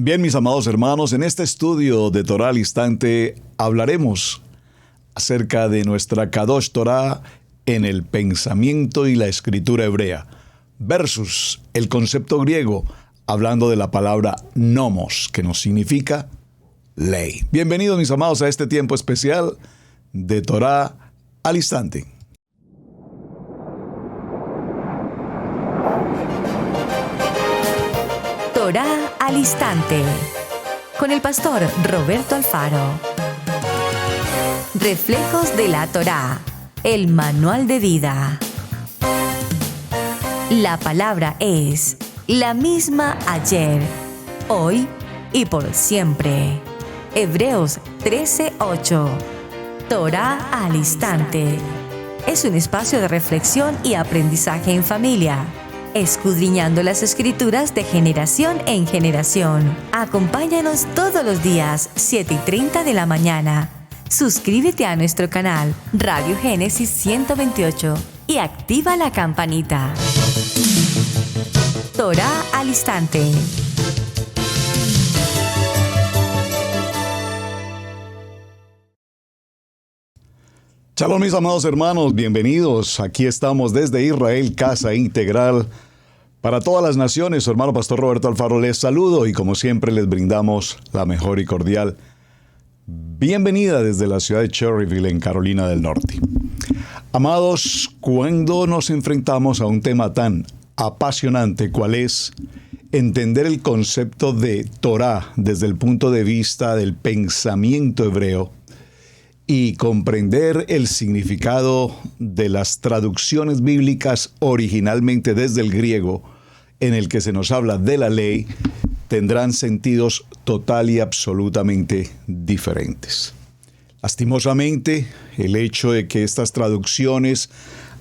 Bien, mis amados hermanos, en este estudio de Torah al Instante hablaremos acerca de nuestra Kadosh Torah en el pensamiento y la escritura hebrea, versus el concepto griego, hablando de la palabra nomos, que nos significa ley. Bienvenidos, mis amados, a este tiempo especial de Torah al Instante. Torah al Instante, con el pastor Roberto Alfaro. Reflejos de la Torah, el manual de vida. La palabra es la misma ayer, hoy y por siempre. Hebreos 13:8. Torah al Instante es un espacio de reflexión y aprendizaje en familia, escudriñando las Escrituras de generación en generación. Acompáñanos todos los días, 7:30 de la mañana. Suscríbete a nuestro canal Radio Génesis 128 y activa la campanita. Torah al Instante. Shalom, mis amados hermanos, bienvenidos. Aquí estamos desde Israel, Casa Integral para todas las naciones. Su hermano pastor Roberto Alfaro les saludo y como siempre les brindamos la mejor y cordial bienvenida desde la ciudad de Cherryville, en Carolina del Norte. Amados, cuando nos enfrentamos a un tema tan apasionante cual es entender el concepto de Torah desde el punto de vista del pensamiento hebreo, y comprender el significado de las traducciones bíblicas originalmente desde el griego, en el que se nos habla de la ley, tendrán sentidos total y absolutamente diferentes. Lastimosamente, el hecho de que estas traducciones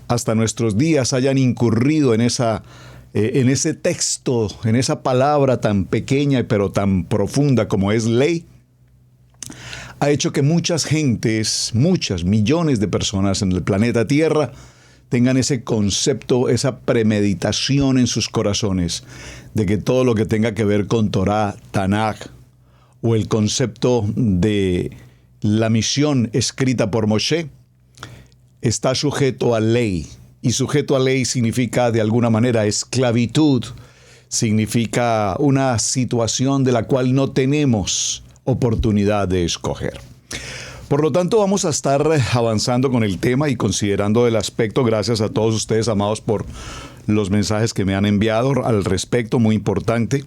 hasta nuestros días hayan incurrido en ese texto, en esa palabra tan pequeña pero tan profunda como es ley, ha hecho que muchas gentes, muchas millones de personas en el planeta Tierra tengan ese concepto, esa premeditación en sus corazones de que todo lo que tenga que ver con Torah, Tanaj, o el concepto de la misión escrita por Moshe, está sujeto a ley. Y sujeto a ley significa de alguna manera esclavitud, significa una situación de la cual no tenemos oportunidad de escoger. Por lo tanto, vamos a estar avanzando con el tema y considerando el aspecto. Gracias a todos ustedes, amados, por los mensajes que me han enviado al respecto, muy importante.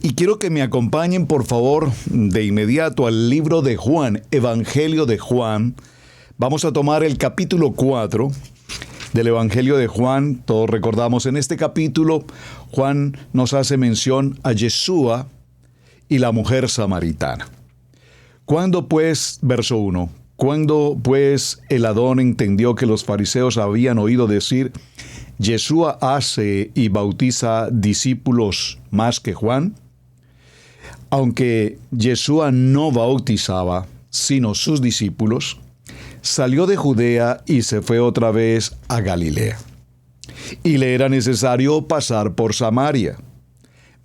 Y quiero que me acompañen, por favor, de inmediato al libro de Juan, Evangelio de Juan. Vamos a tomar el capítulo 4 del Evangelio de Juan. Todos recordamos, en este capítulo, Juan nos hace mención a Yeshua y la mujer samaritana. Cuando pues, verso 1, cuando pues el Adón entendió que los fariseos habían oído decir, Yeshua hace y bautiza discípulos más que Juan, aunque Yeshua no bautizaba, sino sus discípulos, salió de Judea y se fue otra vez a Galilea. Y le era necesario pasar por Samaria.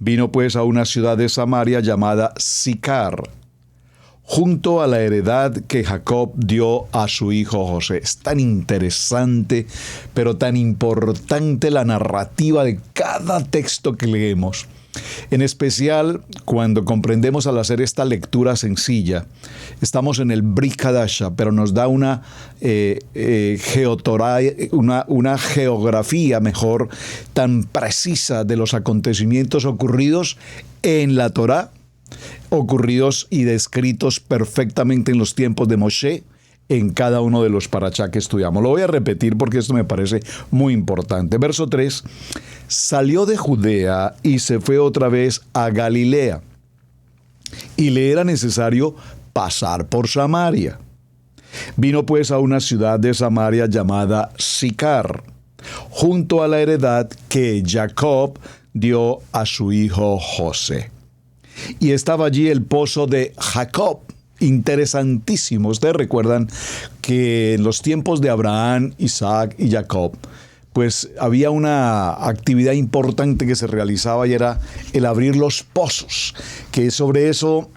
Vino pues a una ciudad de Samaria llamada Sicar, junto a la heredad que Jacob dio a su hijo José. Es tan interesante, pero tan importante la narrativa de cada texto que leemos. En especial, cuando comprendemos al hacer esta lectura sencilla, estamos en el Brit Hadasha, pero nos da una geografía mejor, tan precisa de los acontecimientos ocurridos en la Torá, ocurridos y descritos perfectamente en los tiempos de Moshe, en cada uno de los parashá que estudiamos. Lo voy a repetir porque esto me parece muy importante. Verso 3, salió de Judea y se fue otra vez a Galilea, y le era necesario pasar por Samaria. Vino pues a una ciudad de Samaria llamada Sicar, junto a la heredad que Jacob dio a su hijo José. Y estaba allí el pozo de Jacob. Interesantísimo. Ustedes recuerdan que en los tiempos de Abraham, Isaac y Jacob, pues había una actividad importante que se realizaba y era el abrir los pozos, que sobre eso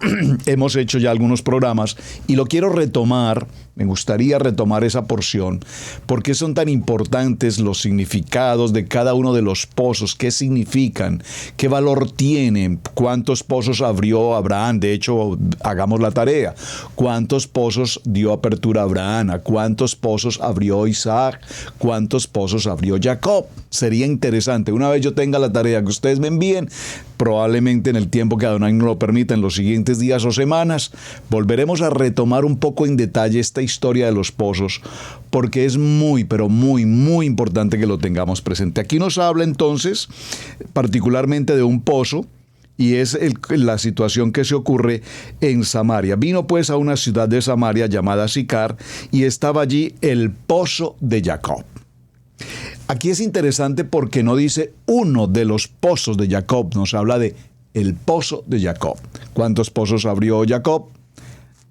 hemos hecho ya algunos programas y lo quiero retomar. Me gustaría retomar esa porción, porque son tan importantes los significados de cada uno de los pozos, qué significan, qué valor tienen, cuántos pozos abrió Abraham. De hecho, hagamos la tarea. ¿Cuántos pozos dio apertura Abraham? ¿A cuántos pozos abrió Isaac? ¿Cuántos pozos abrió Jacob? Sería interesante. Una vez yo tenga la tarea que ustedes me envíen, probablemente en el tiempo que Adonai nos lo permita, en los siguientes días o semanas, volveremos a retomar un poco en detalle esta historia de los pozos, porque es muy, pero muy, muy importante que lo tengamos presente. Aquí nos habla entonces particularmente de un pozo, y es la situación que se ocurre en Samaria. Vino pues a una ciudad de Samaria llamada Sicar, y estaba allí el pozo de Jacob. Aquí es interesante porque no dice uno de los pozos de Jacob, nos habla de el pozo de Jacob. ¿Cuántos pozos abrió Jacob?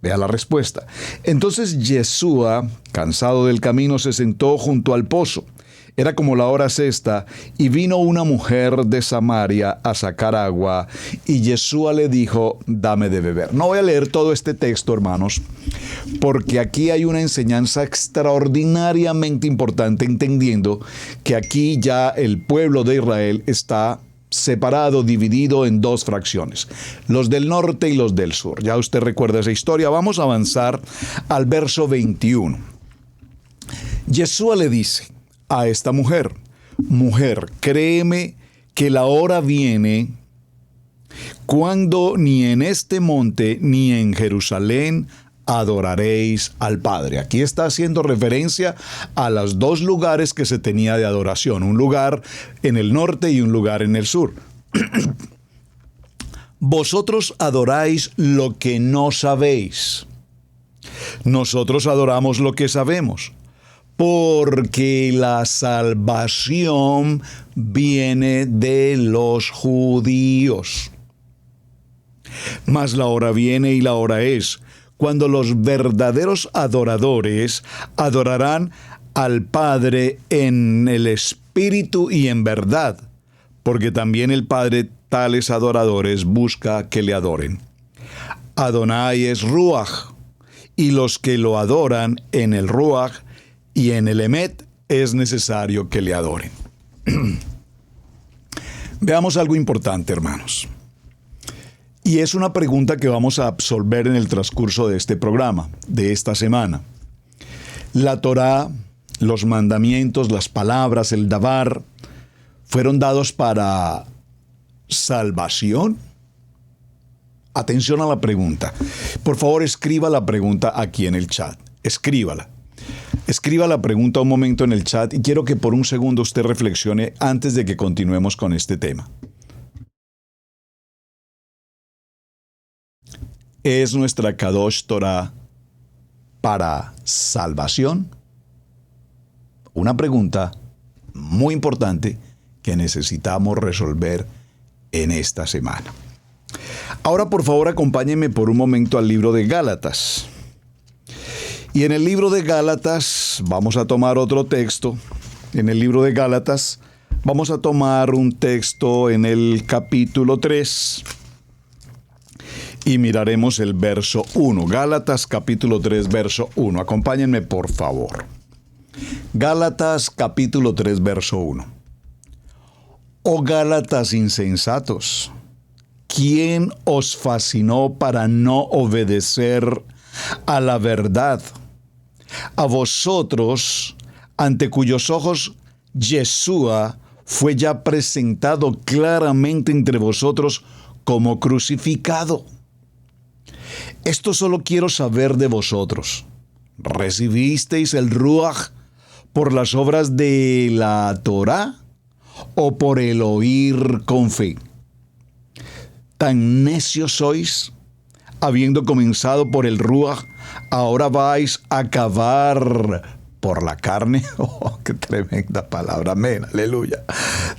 Vea la respuesta. Entonces Yeshua, cansado del camino, se sentó junto al pozo. Era como la hora sexta, y vino una mujer de Samaria a sacar agua, y Yeshua le dijo, dame de beber. No voy a leer todo este texto, hermanos, porque aquí hay una enseñanza extraordinariamente importante, entendiendo que aquí ya el pueblo de Israel está separado, dividido en dos fracciones, los del norte y los del sur. Ya usted recuerda esa historia. Vamos a avanzar al verso 21. Yeshua le dice a esta mujer, mujer, créeme que la hora viene cuando ni en este monte ni en Jerusalén adoraréis al Padre. Aquí está haciendo referencia a los dos lugares que se tenía de adoración, un lugar en el norte y un lugar en el sur. Vosotros adoráis lo que no sabéis. Nosotros adoramos lo que sabemos, porque la salvación viene de los judíos. Mas la hora viene y la hora es cuando los verdaderos adoradores adorarán al Padre en el Espíritu y en verdad, porque también el Padre tales adoradores busca que le adoren. Adonai es Ruach, y los que lo adoran en el Ruach y en el Emet es necesario que le adoren. Veamos algo importante, hermanos. Y es una pregunta que vamos a absolver en el transcurso de este programa, de esta semana. La Torá, los mandamientos, las palabras, el Dabar, ¿fueron dados para salvación? Atención a la pregunta. Por favor, escriba la pregunta aquí en el chat. Escríbala. Escriba la pregunta un momento en el chat y quiero que por un segundo usted reflexione antes de que continuemos con este tema. ¿Es nuestra Kadosh Torah para salvación? Una pregunta muy importante que necesitamos resolver en esta semana. Ahora, por favor, acompáñenme por un momento al libro de Gálatas. Y en el libro de Gálatas vamos a tomar otro texto. En el libro de Gálatas vamos a tomar un texto en el capítulo 3. Y miraremos el verso 1. Gálatas capítulo 3, verso 1. Acompáñenme, por favor. Gálatas capítulo 3, verso 1. Oh Gálatas insensatos, ¿quién os fascinó para no obedecer a la verdad? A vosotros, ante cuyos ojos Yeshua fue ya presentado claramente entre vosotros como crucificado. Esto solo quiero saber de vosotros. ¿Recibisteis el Ruach por las obras de la Torá o por el oír con fe? ¿Tan necios sois? Habiendo comenzado por el Ruach, ¿ahora vais a acabar por la carne? ¡Oh, qué tremenda palabra! Amén, aleluya.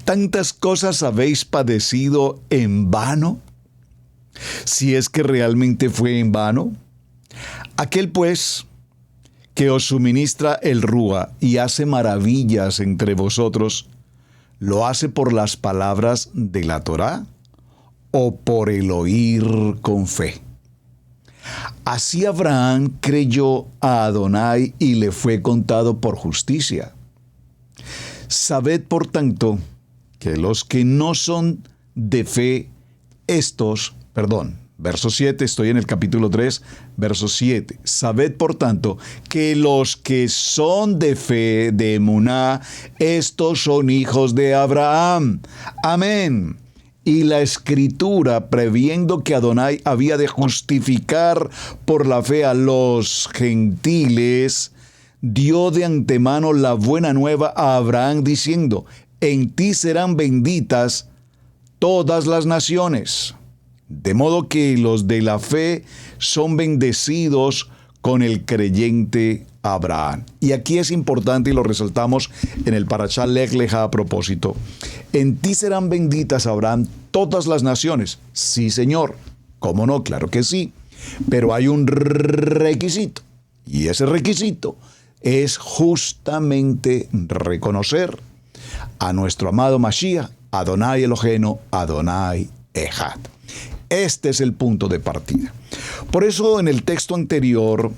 ¿Tantas cosas habéis padecido en vano? Si es que realmente fue en vano. Aquel pues que os suministra el Rúa y hace maravillas entre vosotros, ¿lo hace por las palabras de la Torá o por el oír con fe? Así Abraham creyó a Adonai y le fue contado por justicia. Sabed, por tanto, que los que no son de fe, verso 7, estoy en el capítulo 3, verso 7. Sabed, por tanto, que los que son de fe, de emuná, estos son hijos de Abraham. Amén. Y la Escritura, previendo que Adonai había de justificar por la fe a los gentiles, dio de antemano la buena nueva a Abraham, diciendo: en ti serán benditas todas las naciones. De modo que los de la fe son bendecidos con el creyente Abraham. Y aquí es importante, y lo resaltamos en el Parashá Lech Leja a propósito: en ti serán benditas, Abraham, todas las naciones. Sí, Señor. ¿Cómo no? Claro que sí. Pero hay un requisito. Y ese requisito es justamente reconocer a nuestro amado Mashiach, Adonai Eloheinu, Adonai Echad. Este es el punto de partida. Por eso en el texto anterior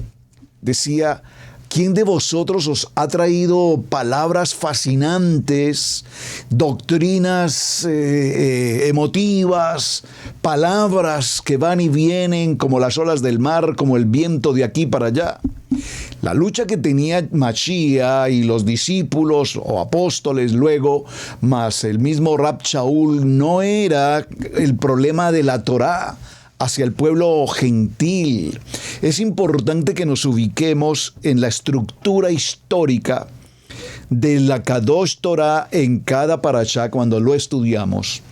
decía: ¿quién de vosotros os ha traído palabras fascinantes, doctrinas emotivas, palabras que van y vienen como las olas del mar, como el viento de aquí para allá? La lucha que tenía Mashiach y los discípulos o apóstoles luego, más el mismo Rab Shaul, no era el problema de la Torá hacia el pueblo gentil. Es importante que nos ubiquemos en la estructura histórica de la Kadosh Torah en cada parashá cuando lo estudiamos,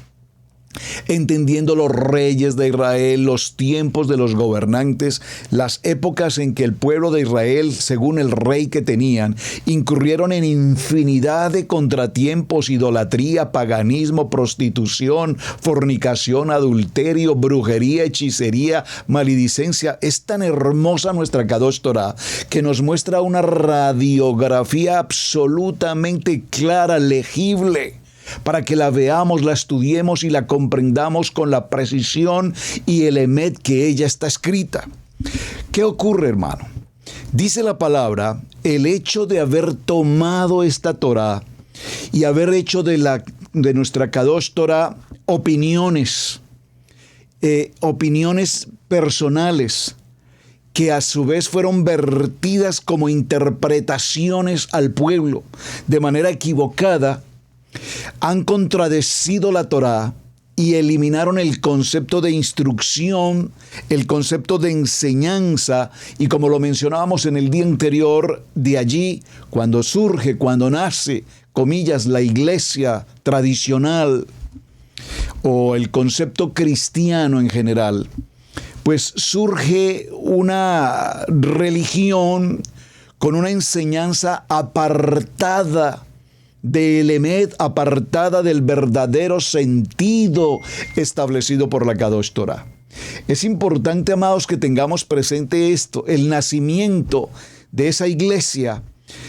entendiendo los reyes de Israel, los tiempos de los gobernantes, las épocas en que el pueblo de Israel, según el rey que tenían, incurrieron en infinidad de contratiempos: idolatría, paganismo, prostitución, fornicación, adulterio, brujería, hechicería, maledicencia. Es tan hermosa nuestra Kadosh Torah que nos muestra una radiografía absolutamente clara, legible, para que la veamos, la estudiemos y la comprendamos con la precisión y el emet que ella está escrita. ¿Qué ocurre, hermano? Dice la palabra: el hecho de haber tomado esta Torah y haber hecho de nuestra Kadosh Torah opiniones personales, que a su vez fueron vertidas como interpretaciones al pueblo de manera equivocada, han contradecido la Torá y eliminaron el concepto de instrucción, el concepto de enseñanza, y como lo mencionábamos en el día anterior, de allí, cuando nace, comillas, la iglesia tradicional o el concepto cristiano en general, pues surge una religión con una enseñanza apartada del emet, apartada del verdadero sentido establecido por la Kadosh Torah. Es importante, amados, que tengamos presente esto: el nacimiento de esa iglesia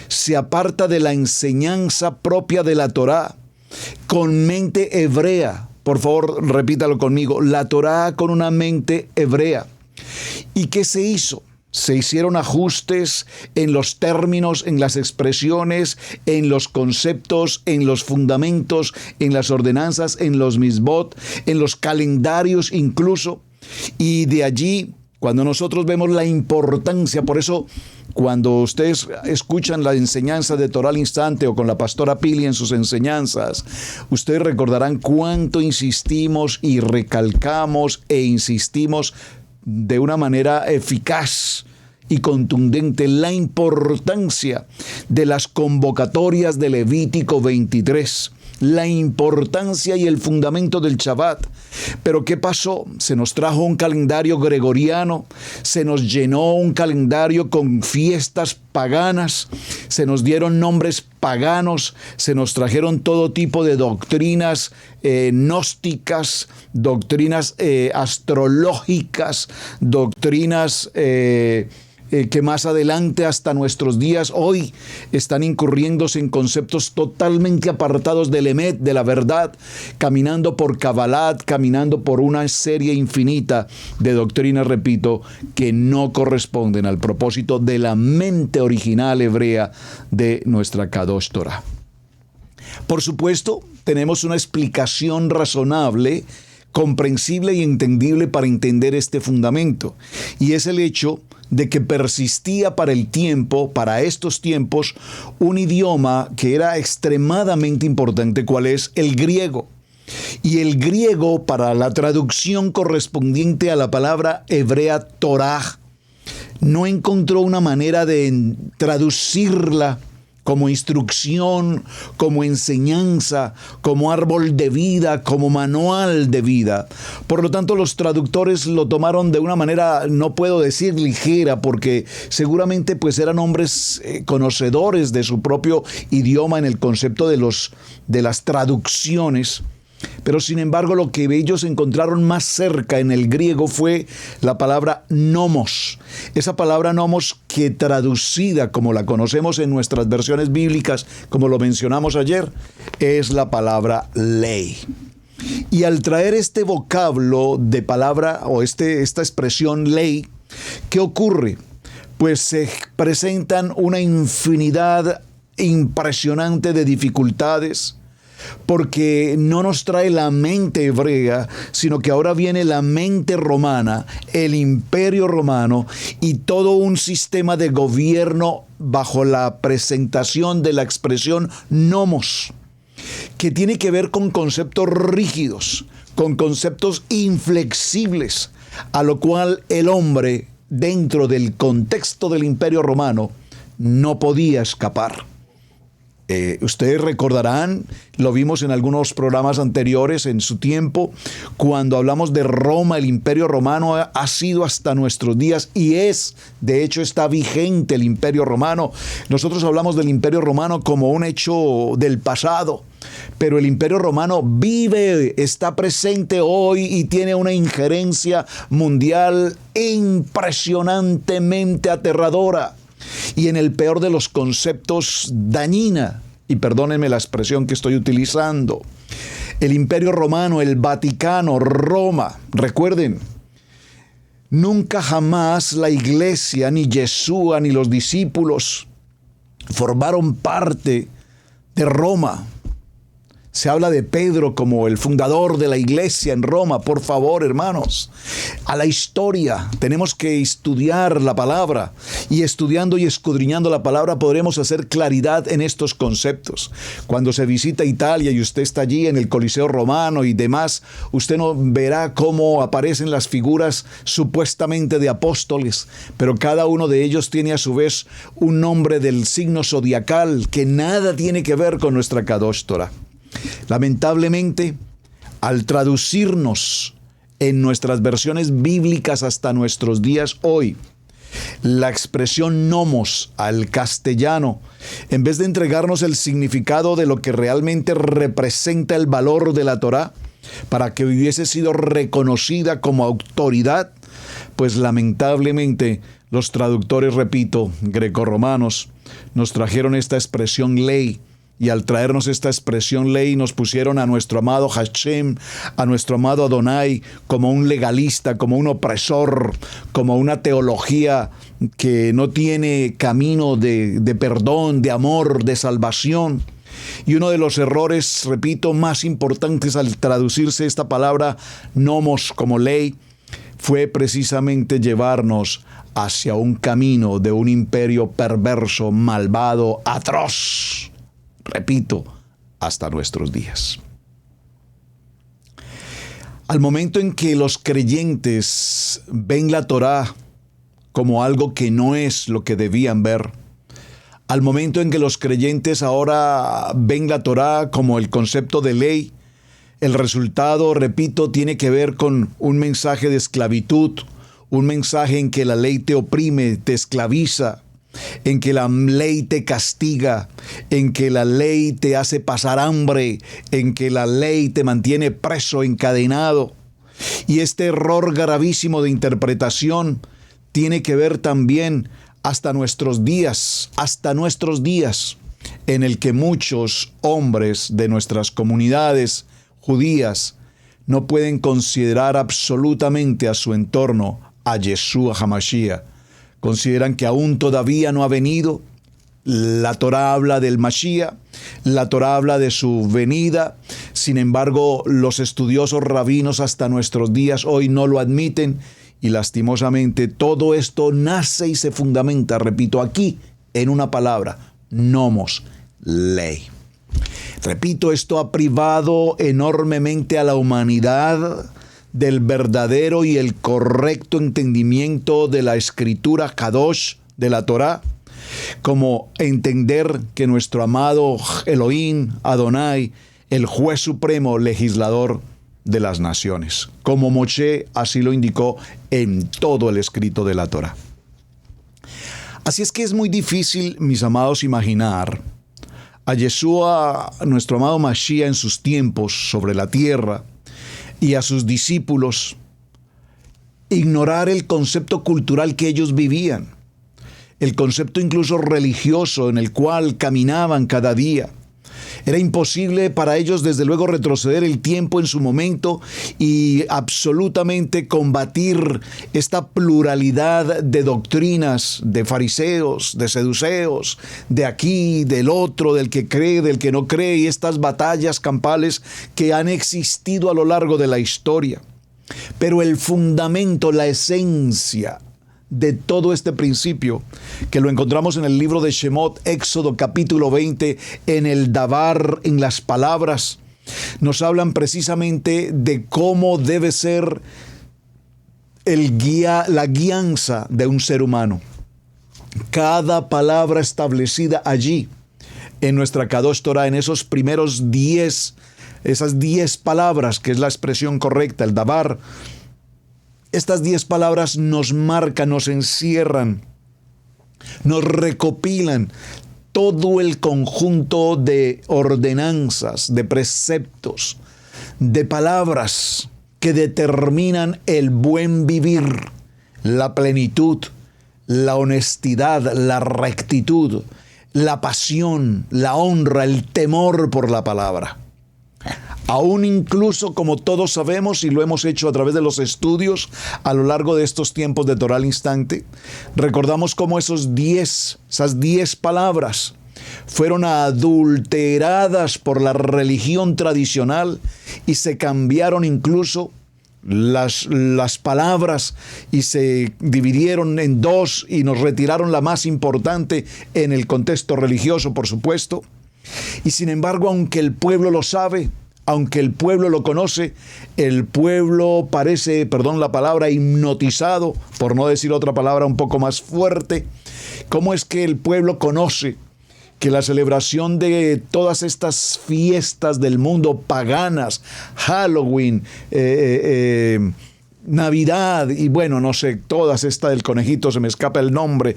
se aparta de la enseñanza propia de la Torah con mente hebrea. Por favor, repítalo conmigo: la Torah con una mente hebrea. ¿Y qué se hizo? Se hicieron ajustes en los términos, en las expresiones, en los conceptos, en los fundamentos, en las ordenanzas, en los misbot, en los calendarios incluso. Y de allí, cuando nosotros vemos la importancia, por eso cuando ustedes escuchan la enseñanza de Torah al Instante o con la pastora Pili en sus enseñanzas, ustedes recordarán cuánto insistimos y recalcamos e insistimos de una manera eficaz y contundente la importancia de las convocatorias de Levítico 23, la importancia y el fundamento del Shabbat. Pero ¿qué pasó? Se nos trajo un calendario gregoriano, se nos llenó un calendario con fiestas paganas, se nos dieron nombres paganos, se nos trajeron todo tipo de doctrinas gnósticas, doctrinas astrológicas, doctrinas que más adelante hasta nuestros días hoy están incurriéndose en conceptos totalmente apartados del emet, de la verdad, caminando por Kabbalat, caminando por una serie infinita de doctrinas, repito, que no corresponden al propósito de la mente original hebrea de nuestra Kadosh Torah. Por supuesto, tenemos una explicación razonable, comprensible y entendible para entender este fundamento, y es el hecho de que persistía para estos tiempos, un idioma que era extremadamente importante, ¿cuál es? El griego. Y el griego, para la traducción correspondiente a la palabra hebrea Torah, no encontró una manera de traducirla como instrucción, como enseñanza, como árbol de vida, como manual de vida. Por lo tanto, los traductores lo tomaron de una manera, no puedo decir ligera, porque seguramente pues eran hombres conocedores de su propio idioma en el concepto de las traducciones. Pero sin embargo, lo que ellos encontraron más cerca en el griego fue la palabra nomos. Esa palabra nomos, que traducida como la conocemos en nuestras versiones bíblicas, como lo mencionamos ayer, es la palabra ley. Y al traer este vocablo de palabra o esta expresión ley, ¿qué ocurre? Pues se presentan una infinidad impresionante de dificultades, porque no nos trae la mente hebrea, sino que ahora viene la mente romana, el imperio romano y todo un sistema de gobierno bajo la presentación de la expresión nomos, que tiene que ver con conceptos rígidos, con conceptos inflexibles, a lo cual el hombre, dentro del contexto del imperio romano, no podía escapar. Ustedes recordarán, lo vimos en algunos programas anteriores en su tiempo, cuando hablamos de Roma, el imperio romano ha sido hasta nuestros días y de hecho está vigente el imperio romano. Nosotros hablamos del imperio romano como un hecho del pasado, pero el imperio romano vive, está presente hoy y tiene una injerencia mundial impresionantemente aterradora. Y en el peor de los conceptos, dañina, y perdónenme la expresión que estoy utilizando. El imperio romano, el Vaticano, Roma, recuerden, nunca jamás la iglesia, ni Yeshua, ni los discípulos formaron parte de Roma. Se habla de Pedro como el fundador de la iglesia en Roma. Por favor, hermanos, a la historia tenemos que estudiar la palabra, y estudiando y escudriñando la palabra podremos hacer claridad en estos conceptos. Cuando se visita Italia y usted está allí en el Coliseo Romano y demás, usted no verá cómo aparecen las figuras supuestamente de apóstoles, pero cada uno de ellos tiene a su vez un nombre del signo zodiacal que nada tiene que ver con nuestra Kadosh Torah. Lamentablemente, al traducirnos en nuestras versiones bíblicas hasta nuestros días hoy, la expresión nomos al castellano, en vez de entregarnos el significado de lo que realmente representa el valor de la Torá, para que hubiese sido reconocida como autoridad, pues lamentablemente los traductores, repito, grecorromanos, nos trajeron esta expresión ley. Y al traernos esta expresión ley, nos pusieron a nuestro amado Hashem, a nuestro amado Adonai, como un legalista, como un opresor, como una teología que no tiene camino de perdón, de amor, de salvación. Y uno de los errores, repito, más importantes al traducirse esta palabra nomos como ley, fue precisamente llevarnos hacia un camino de un imperio perverso, malvado, atroz. Repito, hasta nuestros días. Al momento en que los creyentes ven la Torá como algo que no es lo que debían ver, al momento en que los creyentes ahora ven la Torá como el concepto de ley, el resultado, repito, tiene que ver con un mensaje de esclavitud, un mensaje en que la ley te oprime, te esclaviza, en que la ley te castiga, en que la ley te hace pasar hambre, en que la ley te mantiene preso, encadenado. Y este error gravísimo de interpretación tiene que ver también hasta nuestros días, en el que muchos hombres de nuestras comunidades judías no pueden considerar absolutamente a su entorno a Yeshua HaMashiach. Consideran que aún todavía no ha venido. La Torá habla del Mashiach, la Torá habla de su venida. Sin embargo, los estudiosos rabinos hasta nuestros días hoy no lo admiten. Y lastimosamente todo esto nace y se fundamenta, repito, aquí en una palabra: nomos, ley. Repito, esto ha privado enormemente a la humanidad del verdadero y el correcto entendimiento de la escritura Kadosh, de la Torá, como entender que nuestro amado Elohim, Adonai, el juez supremo, legislador de las naciones, como Moshe así lo indicó en todo el escrito de la Torá. Así es que es muy difícil, mis amados, imaginar a Yeshua, nuestro amado Mashiach, en sus tiempos sobre la tierra, y a sus discípulos ignorar el concepto cultural que ellos vivían, el concepto incluso religioso en el cual caminaban cada día. Era imposible para ellos, desde luego, retroceder el tiempo en su momento y absolutamente combatir esta pluralidad de doctrinas, de fariseos, de seduceos, de aquí, del otro, del que cree, del que no cree, y estas batallas campales que han existido a lo largo de la historia. Pero el fundamento, la esencia de todo este principio, que lo encontramos en el libro de Shemot, Éxodo capítulo 20, en el Dabar, en las palabras, nos hablan precisamente de cómo debe ser la guianza de un ser humano. Cada palabra establecida allí en nuestra Kadosh Torah, en esos primeros 10, esas 10 palabras, que es la expresión correcta, el Dabar. Estas 10 palabras nos marcan, nos encierran, nos recopilan todo el conjunto de ordenanzas, de preceptos, de palabras que determinan el buen vivir, la plenitud, la honestidad, la rectitud, la pasión, la honra, el temor por la palabra. Aún incluso, como todos sabemos y lo hemos hecho a través de los estudios a lo largo de estos tiempos de Torah al Instante, recordamos cómo esas 10 palabras fueron adulteradas por la religión tradicional y se cambiaron incluso las palabras y se dividieron en 2 y nos retiraron la más importante en el contexto religioso, por supuesto. Y sin embargo, aunque el pueblo lo sabe, aunque el pueblo lo conoce, el pueblo parece, perdón la palabra, hipnotizado, por no decir otra palabra un poco más fuerte. ¿Cómo es que el pueblo conoce que la celebración de todas estas fiestas del mundo paganas, Halloween, Navidad y bueno, no sé, todas estas del conejito, se me escapa el nombre,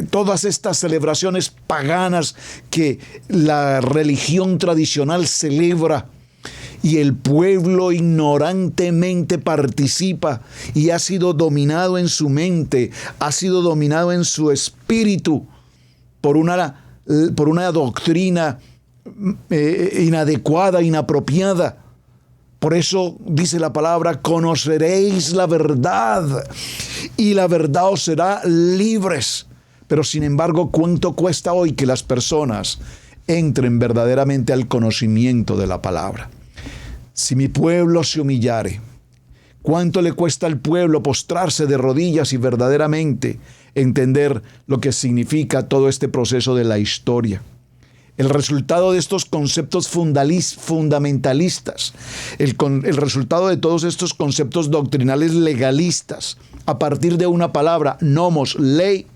todas estas celebraciones paganas que la religión tradicional celebra y el pueblo ignorantemente participa y ha sido dominado en su mente, ha sido dominado en su espíritu por una doctrina inadecuada, inapropiada? Por eso dice la palabra: conoceréis la verdad y la verdad os será libres. Pero sin embargo, ¿cuánto cuesta hoy que las personas entren verdaderamente al conocimiento de la palabra? Si mi pueblo se humillare, ¿cuánto le cuesta al pueblo postrarse de rodillas y verdaderamente entender lo que significa todo este proceso de la historia? El resultado de estos conceptos fundamentalistas, el resultado de todos estos conceptos doctrinales legalistas, a partir de una palabra, nomos, ley,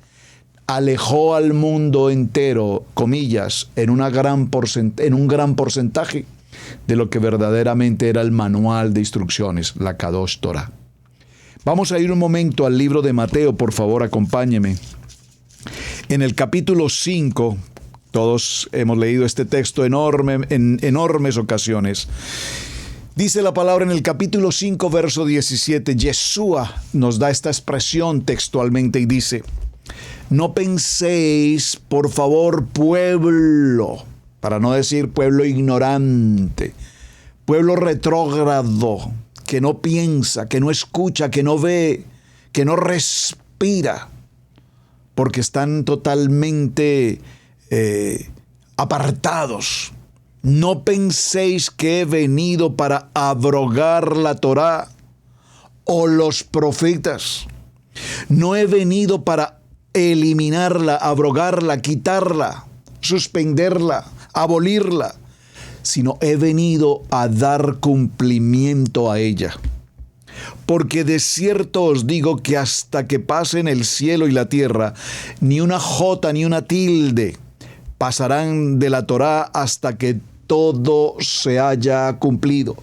alejó al mundo entero, comillas, en un gran porcentaje de lo que verdaderamente era el manual de instrucciones, la Kadosh Torah. Vamos a ir un momento al libro de Mateo, por favor, acompáñeme. En el capítulo 5, todos hemos leído este texto en enormes ocasiones. Dice la palabra en el capítulo 5, verso 17, Yeshua nos da esta expresión textualmente y dice: no penséis, por favor, pueblo, para no decir pueblo ignorante, pueblo retrógrado, que no piensa, que no escucha, que no ve, que no respira, porque están totalmente apartados. No penséis que he venido para abrogar la Torá o los profetas. No he venido para eliminarla, abrogarla, quitarla, suspenderla, abolirla, sino he venido a dar cumplimiento a ella. Porque de cierto os digo que hasta que pasen el cielo y la tierra, ni una jota ni una tilde pasarán de la Torá hasta que todo se haya cumplido.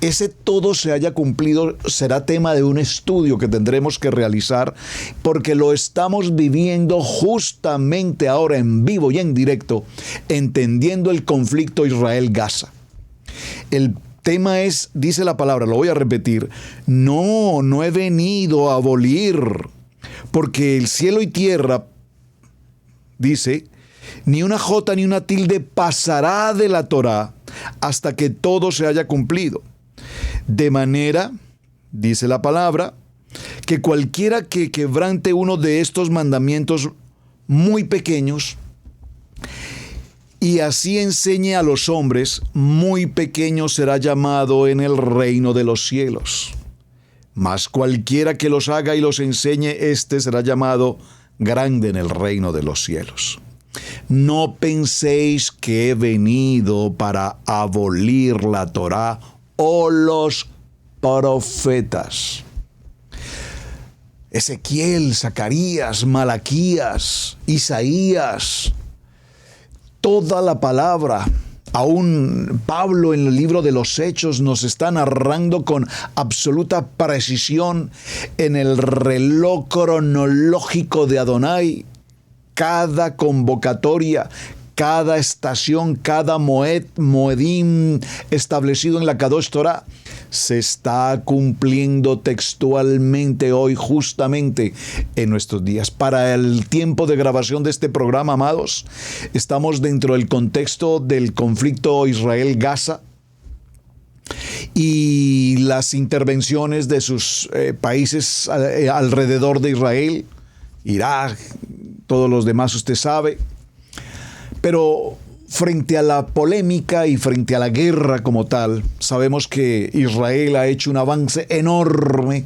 Ese todo se haya cumplido será tema de un estudio que tendremos que realizar, porque lo estamos viviendo justamente ahora en vivo y en directo, entendiendo el conflicto Israel-Gaza. El tema es, dice la palabra, lo voy a repetir, no he venido a abolir, porque el cielo y tierra, dice, ni una jota ni una tilde pasará de la Torá hasta que todo se haya cumplido. De manera, dice la palabra, que cualquiera que quebrante uno de estos mandamientos muy pequeños y así enseñe a los hombres, muy pequeño será llamado en el reino de los cielos. Mas cualquiera que los haga y los enseñe, éste será llamado grande en el reino de los cielos. No penséis que he venido para abolir la Torá o los profetas. Ezequiel, Zacarías, Malaquías, Isaías, toda la palabra, aún Pablo en el libro de los Hechos nos está narrando con absoluta precisión en el reloj cronológico de Adonai cada convocatoria, cada estación, cada moedim establecido en la Kadosh Torah se está cumpliendo textualmente hoy, justamente en nuestros días. Para el tiempo de grabación de este programa, amados, estamos dentro del contexto del conflicto Israel-Gaza y las intervenciones de sus países alrededor de Israel, Irak, todos los demás usted sabe, pero frente a la polémica y frente a la guerra como tal, sabemos que Israel ha hecho un avance enorme,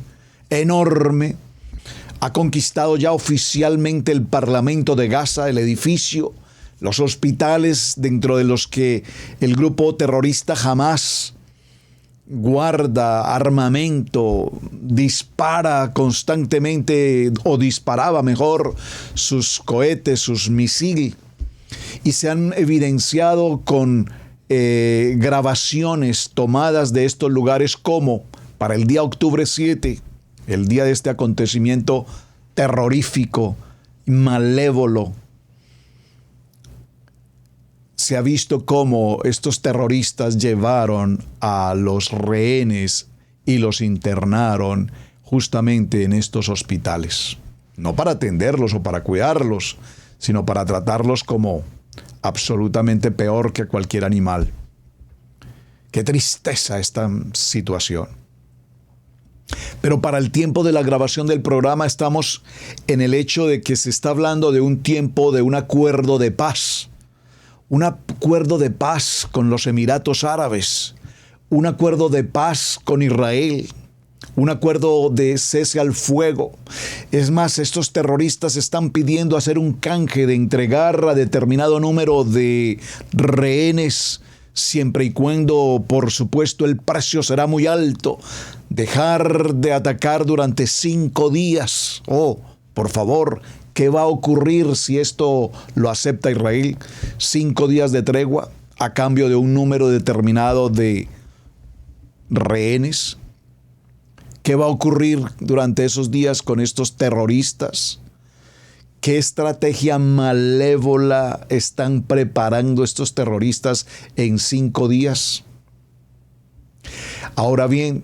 ha conquistado ya oficialmente el Parlamento de Gaza, el edificio, los hospitales dentro de los que el grupo terrorista Hamas guarda armamento, dispara constantemente, o disparaba mejor, sus cohetes, sus misiles, y se han evidenciado con grabaciones tomadas de estos lugares, como para el día octubre 7, el día de este acontecimiento terrorífico, malévolo. Se ha visto cómo estos terroristas llevaron a los rehenes y los internaron justamente en estos hospitales. No para atenderlos o para cuidarlos, sino para tratarlos como absolutamente peor que cualquier animal. Qué tristeza esta situación. Pero para el tiempo de la grabación del programa estamos en el hecho de que se está hablando de un tiempo de un acuerdo de paz. Un acuerdo de paz con los Emiratos Árabes, un acuerdo de paz con Israel, un acuerdo de cese al fuego. Es más, estos terroristas están pidiendo hacer un canje de entregar a determinado número de rehenes, siempre y cuando, por supuesto, el precio será muy alto. Dejar de atacar durante 5 días. Oh, por favor, ¿qué va a ocurrir si esto lo acepta Israel? 5 días de tregua a cambio de un número determinado de rehenes. ¿Qué va a ocurrir durante esos días con estos terroristas? ¿Qué estrategia malévola están preparando estos terroristas en 5 días? Ahora bien,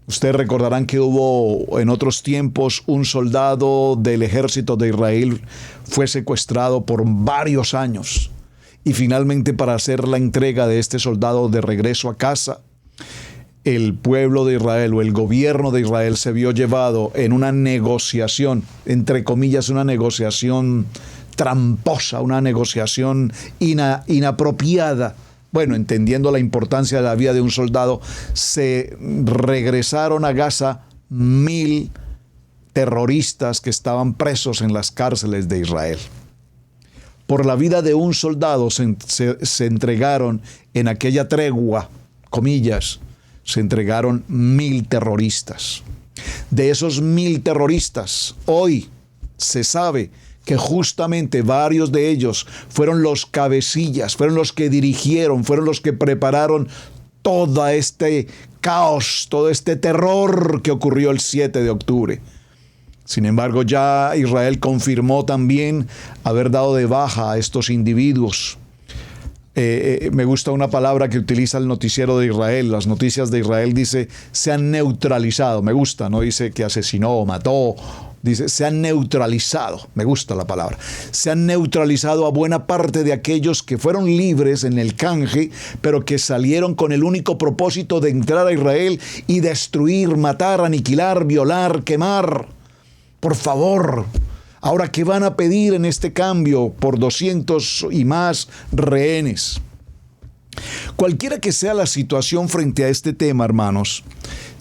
ustedes recordarán que hubo en otros tiempos un soldado del ejército de Israel fue secuestrado por varios años y finalmente, para hacer la entrega de este soldado de regreso a casa, el pueblo de Israel o el gobierno de Israel se vio llevado en una negociación, entre comillas, una negociación tramposa, una negociación inapropiada. Bueno, entendiendo la importancia de la vida de un soldado, se regresaron a Gaza 1,000 terroristas que estaban presos en las cárceles de Israel. Por la vida de un soldado se entregaron en aquella tregua, comillas, se entregaron 1,000 terroristas. De esos 1,000 terroristas, hoy se sabe que justamente varios de ellos fueron los cabecillas, fueron los que dirigieron, fueron los que prepararon todo este caos, todo este terror que ocurrió el 7 de octubre. Sin embargo, ya Israel confirmó también haber dado de baja a estos individuos. Me gusta una palabra que utiliza el noticiero de Israel. Las noticias de Israel dice, se han neutralizado. Me gusta, no dice que asesinó o mató. Dice, se han neutralizado. Me gusta la palabra. Se han neutralizado a buena parte de aquellos que fueron libres en el canje, pero que salieron con el único propósito de entrar a Israel y destruir, matar, aniquilar, violar, quemar. Por favor, ahora, ¿qué van a pedir en este cambio por 200 y más rehenes? Cualquiera que sea la situación frente a este tema, hermanos,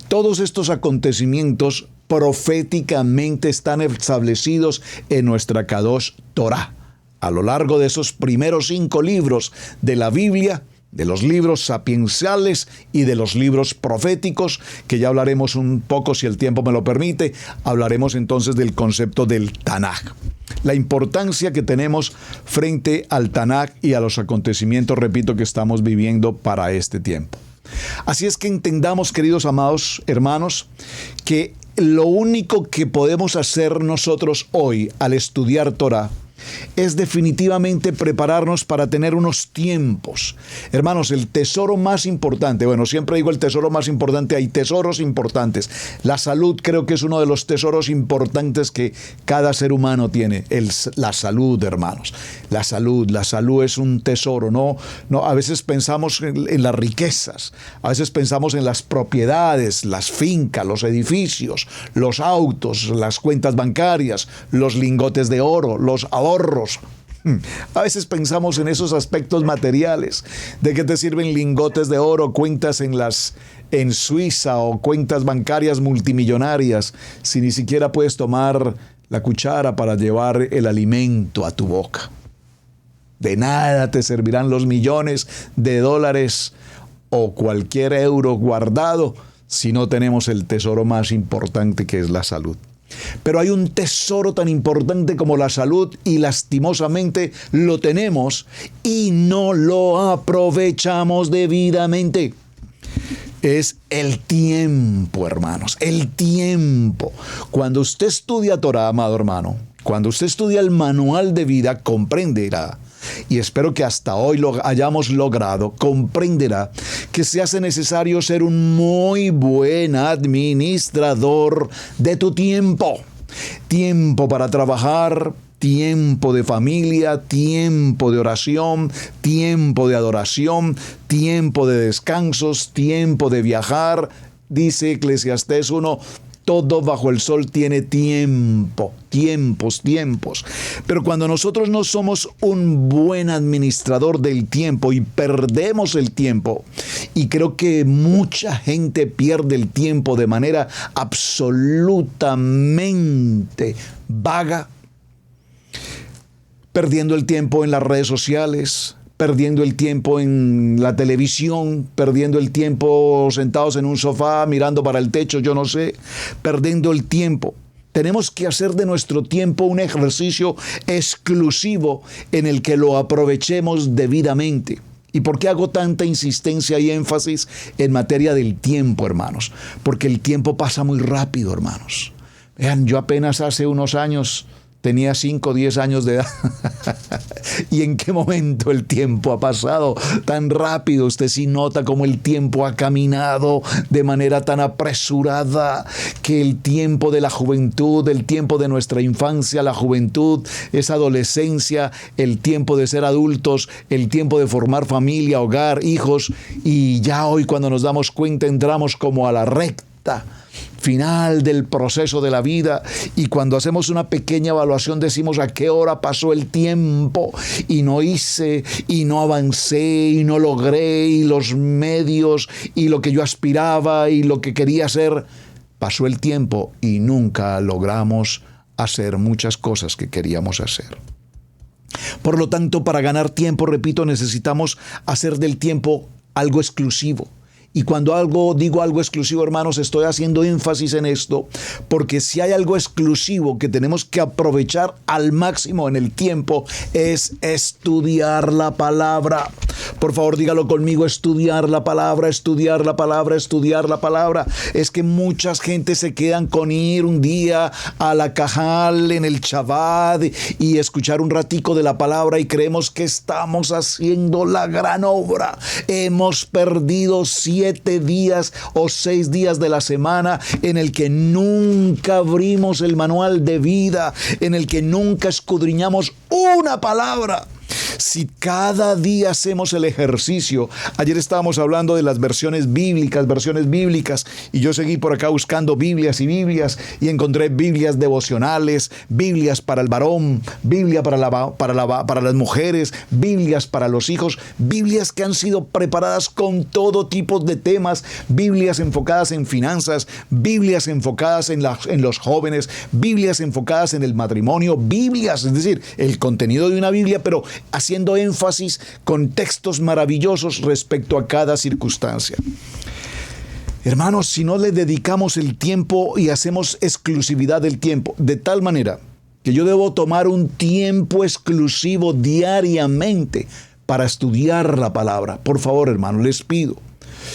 todos estos acontecimientos proféticamente están establecidos en nuestra Kadosh Torah. A lo largo de esos primeros 5 libros de la Biblia, de los libros sapienciales y de los libros proféticos, que ya hablaremos un poco, si el tiempo me lo permite, hablaremos entonces del concepto del Tanaj. La importancia que tenemos frente al Tanaj y a los acontecimientos, repito, que estamos viviendo para este tiempo. Así es que entendamos, queridos amados hermanos, que lo único que podemos hacer nosotros hoy al estudiar Torah es definitivamente prepararnos para tener unos tiempos. Hermanos, el tesoro más importante, bueno, siempre digo el tesoro más importante, hay tesoros importantes. La salud creo que es uno de los tesoros importantes que cada ser humano tiene, la salud, hermanos. La salud es un tesoro, no, a veces pensamos en las riquezas, a veces pensamos en las propiedades, las fincas, los edificios, los autos, las cuentas bancarias, los lingotes de oro, los ahorros. A veces pensamos en esos aspectos materiales. ¿De qué te sirven lingotes de oro, cuentas en Suiza o cuentas bancarias multimillonarias si ni siquiera puedes tomar la cuchara para llevar el alimento a tu boca? De nada te servirán los millones de dólares o cualquier euro guardado si no tenemos el tesoro más importante, que es la salud. Pero hay un tesoro tan importante como la salud y lastimosamente lo tenemos y no lo aprovechamos debidamente. Es el tiempo, hermanos, el tiempo. Cuando usted estudia Torah, amado hermano, cuando usted estudia el manual de vida, comprenderá, y espero que hasta hoy lo hayamos logrado, comprenderá que se hace necesario ser un muy buen administrador de tu tiempo. Tiempo para trabajar, tiempo de familia, tiempo de oración, tiempo de adoración, tiempo de descansos, tiempo de viajar. Dice Eclesiastés 1, todo bajo el sol tiene tiempo, tiempos. Pero cuando nosotros no somos un buen administrador del tiempo y perdemos el tiempo, y creo que mucha gente pierde el tiempo de manera absolutamente vaga, perdiendo el tiempo en las redes sociales, perdiendo el tiempo en la televisión, perdiendo el tiempo sentados en un sofá, mirando para el techo, yo no sé, perdiendo el tiempo. Tenemos que hacer de nuestro tiempo un ejercicio exclusivo en el que lo aprovechemos debidamente. ¿Y por qué hago tanta insistencia y énfasis en materia del tiempo, hermanos? Porque el tiempo pasa muy rápido, hermanos. Vean, yo apenas hace unos años tenía 5 o 10 años de edad. ¿Y en qué momento el tiempo ha pasado tan rápido? Usted sí nota cómo el tiempo ha caminado de manera tan apresurada, que el tiempo de la juventud, el tiempo de nuestra infancia, la juventud, esa adolescencia, el tiempo de ser adultos, el tiempo de formar familia, hogar, hijos, y ya hoy cuando nos damos cuenta entramos como a la recta final del proceso de la vida, y cuando hacemos una pequeña evaluación decimos a qué hora pasó el tiempo y no hice y no avancé y no logré, y los medios y lo que yo aspiraba y lo que quería hacer, pasó el tiempo y nunca logramos hacer muchas cosas que queríamos hacer. Por lo tanto, para ganar tiempo, repito, necesitamos hacer del tiempo algo exclusivo. Y cuando digo algo exclusivo, hermanos, estoy haciendo énfasis en esto, porque si hay algo exclusivo que tenemos que aprovechar al máximo en el tiempo, es estudiar la palabra. Por favor, dígalo conmigo: estudiar la palabra, estudiar la palabra, estudiar la palabra. Es que muchas gente se quedan con ir un día a la Cajal en el Shabbat y escuchar un ratico de la palabra y creemos que estamos haciendo la gran obra. Hemos perdido 7 días o 6 días de la semana en el que nunca abrimos el manual de vida, en el que nunca escudriñamos una palabra. Si cada día hacemos el ejercicio, ayer estábamos hablando de las versiones bíblicas, y yo seguí por acá buscando Biblias y encontré Biblias devocionales, Biblias para el varón, Biblia para las mujeres, Biblias para los hijos, Biblias que han sido preparadas con todo tipo de temas, Biblias enfocadas en finanzas, Biblias enfocadas en los jóvenes, Biblias enfocadas en el matrimonio, Biblias, es decir, el contenido de una Biblia, pero haciendo énfasis con textos maravillosos respecto a cada circunstancia. Hermanos, si no le dedicamos el tiempo y hacemos exclusividad del tiempo, de tal manera que yo debo tomar un tiempo exclusivo diariamente para estudiar la palabra. Por favor, hermanos, les pido.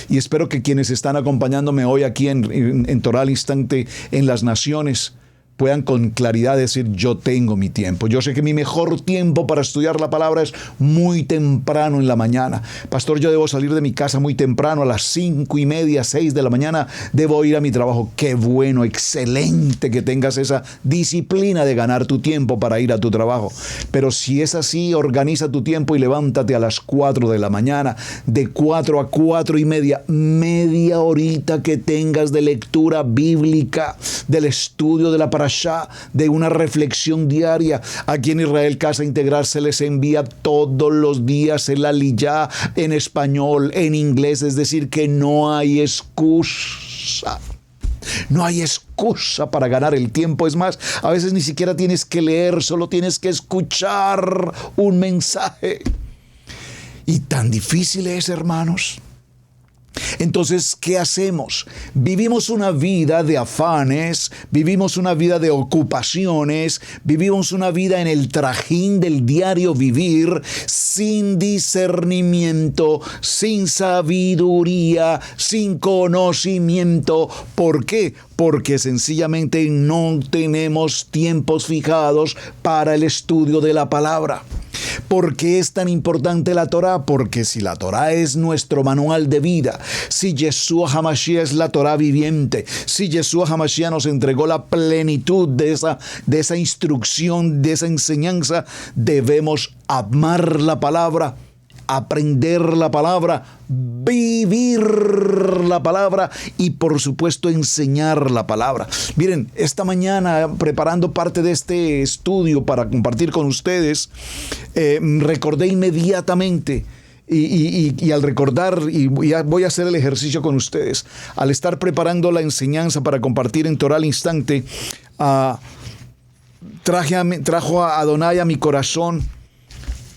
Y espero que quienes están acompañándome hoy aquí en Torah al Instante en las Naciones puedan con claridad decir: yo tengo mi tiempo. Yo sé que mi mejor tiempo para estudiar la palabra es muy temprano en la mañana. Pastor, yo debo salir de mi casa muy temprano, a las 5:30, 6 de la mañana, debo ir a mi trabajo. Qué bueno, excelente que tengas esa disciplina de ganar tu tiempo para ir a tu trabajo. Pero si es así, organiza tu tiempo y levántate a las 4 de la mañana, de 4 a 4:30, media horita que tengas de lectura bíblica, del estudio de la palabra, de una reflexión diaria. Aquí en Israel Casa Integral se les envía todos los días el Aliyá en español, en inglés, es decir, que no hay excusa. No hay excusa para ganar el tiempo. Es más, a veces ni siquiera tienes que leer, solo tienes que escuchar un mensaje. Y tan difícil es, hermanos. Entonces, ¿qué hacemos? Vivimos una vida de afanes, vivimos una vida de ocupaciones, vivimos una vida en el trajín del diario vivir, sin discernimiento, sin sabiduría, sin conocimiento. ¿Por qué? Porque sencillamente no tenemos tiempos fijados para el estudio de la palabra. ¿Por qué es tan importante la Torá? Porque si la Torá es nuestro manual de vida, si Yeshua HaMashiach es la Torá viviente, si Yeshua HaMashiach nos entregó la plenitud de esa instrucción, de esa enseñanza, debemos amar la palabra, aprender la palabra, vivir la palabra y por supuesto enseñar la palabra. Miren, esta mañana preparando parte de este estudio para compartir con ustedes, recordé inmediatamente y al recordar, y voy a hacer el ejercicio con ustedes, al estar preparando la enseñanza para compartir en Torah al Instante, trajo a Adonai a mi corazón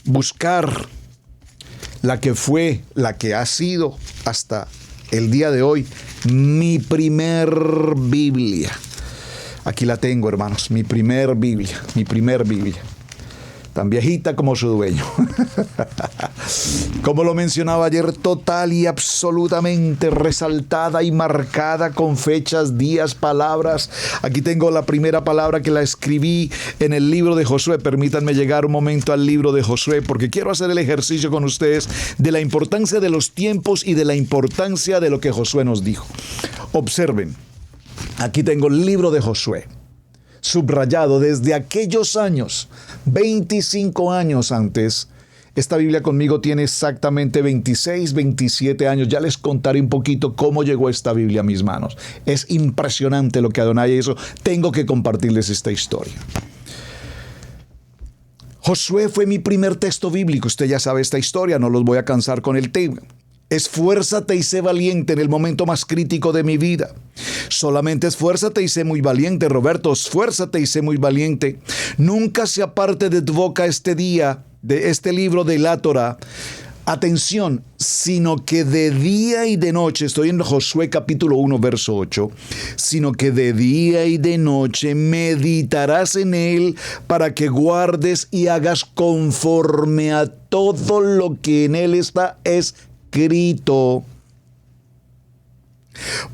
buscar la que fue, la que ha sido hasta el día de hoy, mi primer Biblia. Aquí la tengo, hermanos, mi primer Biblia. tan viejita como su dueño. Como lo mencionaba ayer, total y absolutamente resaltada y marcada con fechas, días, palabras. Aquí tengo la primera palabra que la escribí en el libro de Josué. Permítanme llegar un momento al libro de Josué porque quiero hacer el ejercicio con ustedes de la importancia de los tiempos y de la importancia de lo que Josué nos dijo. Observen, aquí tengo el libro de Josué, subrayado desde aquellos años, 25 años antes. Esta Biblia conmigo tiene exactamente 26, 27 años. Ya les contaré un poquito cómo llegó esta Biblia a mis manos. Es impresionante lo que Adonai hizo. Tengo que compartirles esta historia. Josué fue mi primer texto bíblico. Usted ya sabe esta historia, no los voy a cansar con el tema. Esfuérzate y sé valiente en el momento más crítico de mi vida. Solamente esfuérzate y sé muy valiente, Roberto. Esfuérzate y sé muy valiente. Nunca se aparte de tu boca este día, de este libro de la Torá. Atención, sino que de día y de noche, estoy en Josué capítulo 1, verso 8, sino que de día y de noche meditarás en él para que guardes y hagas conforme a todo lo que en él está escrito.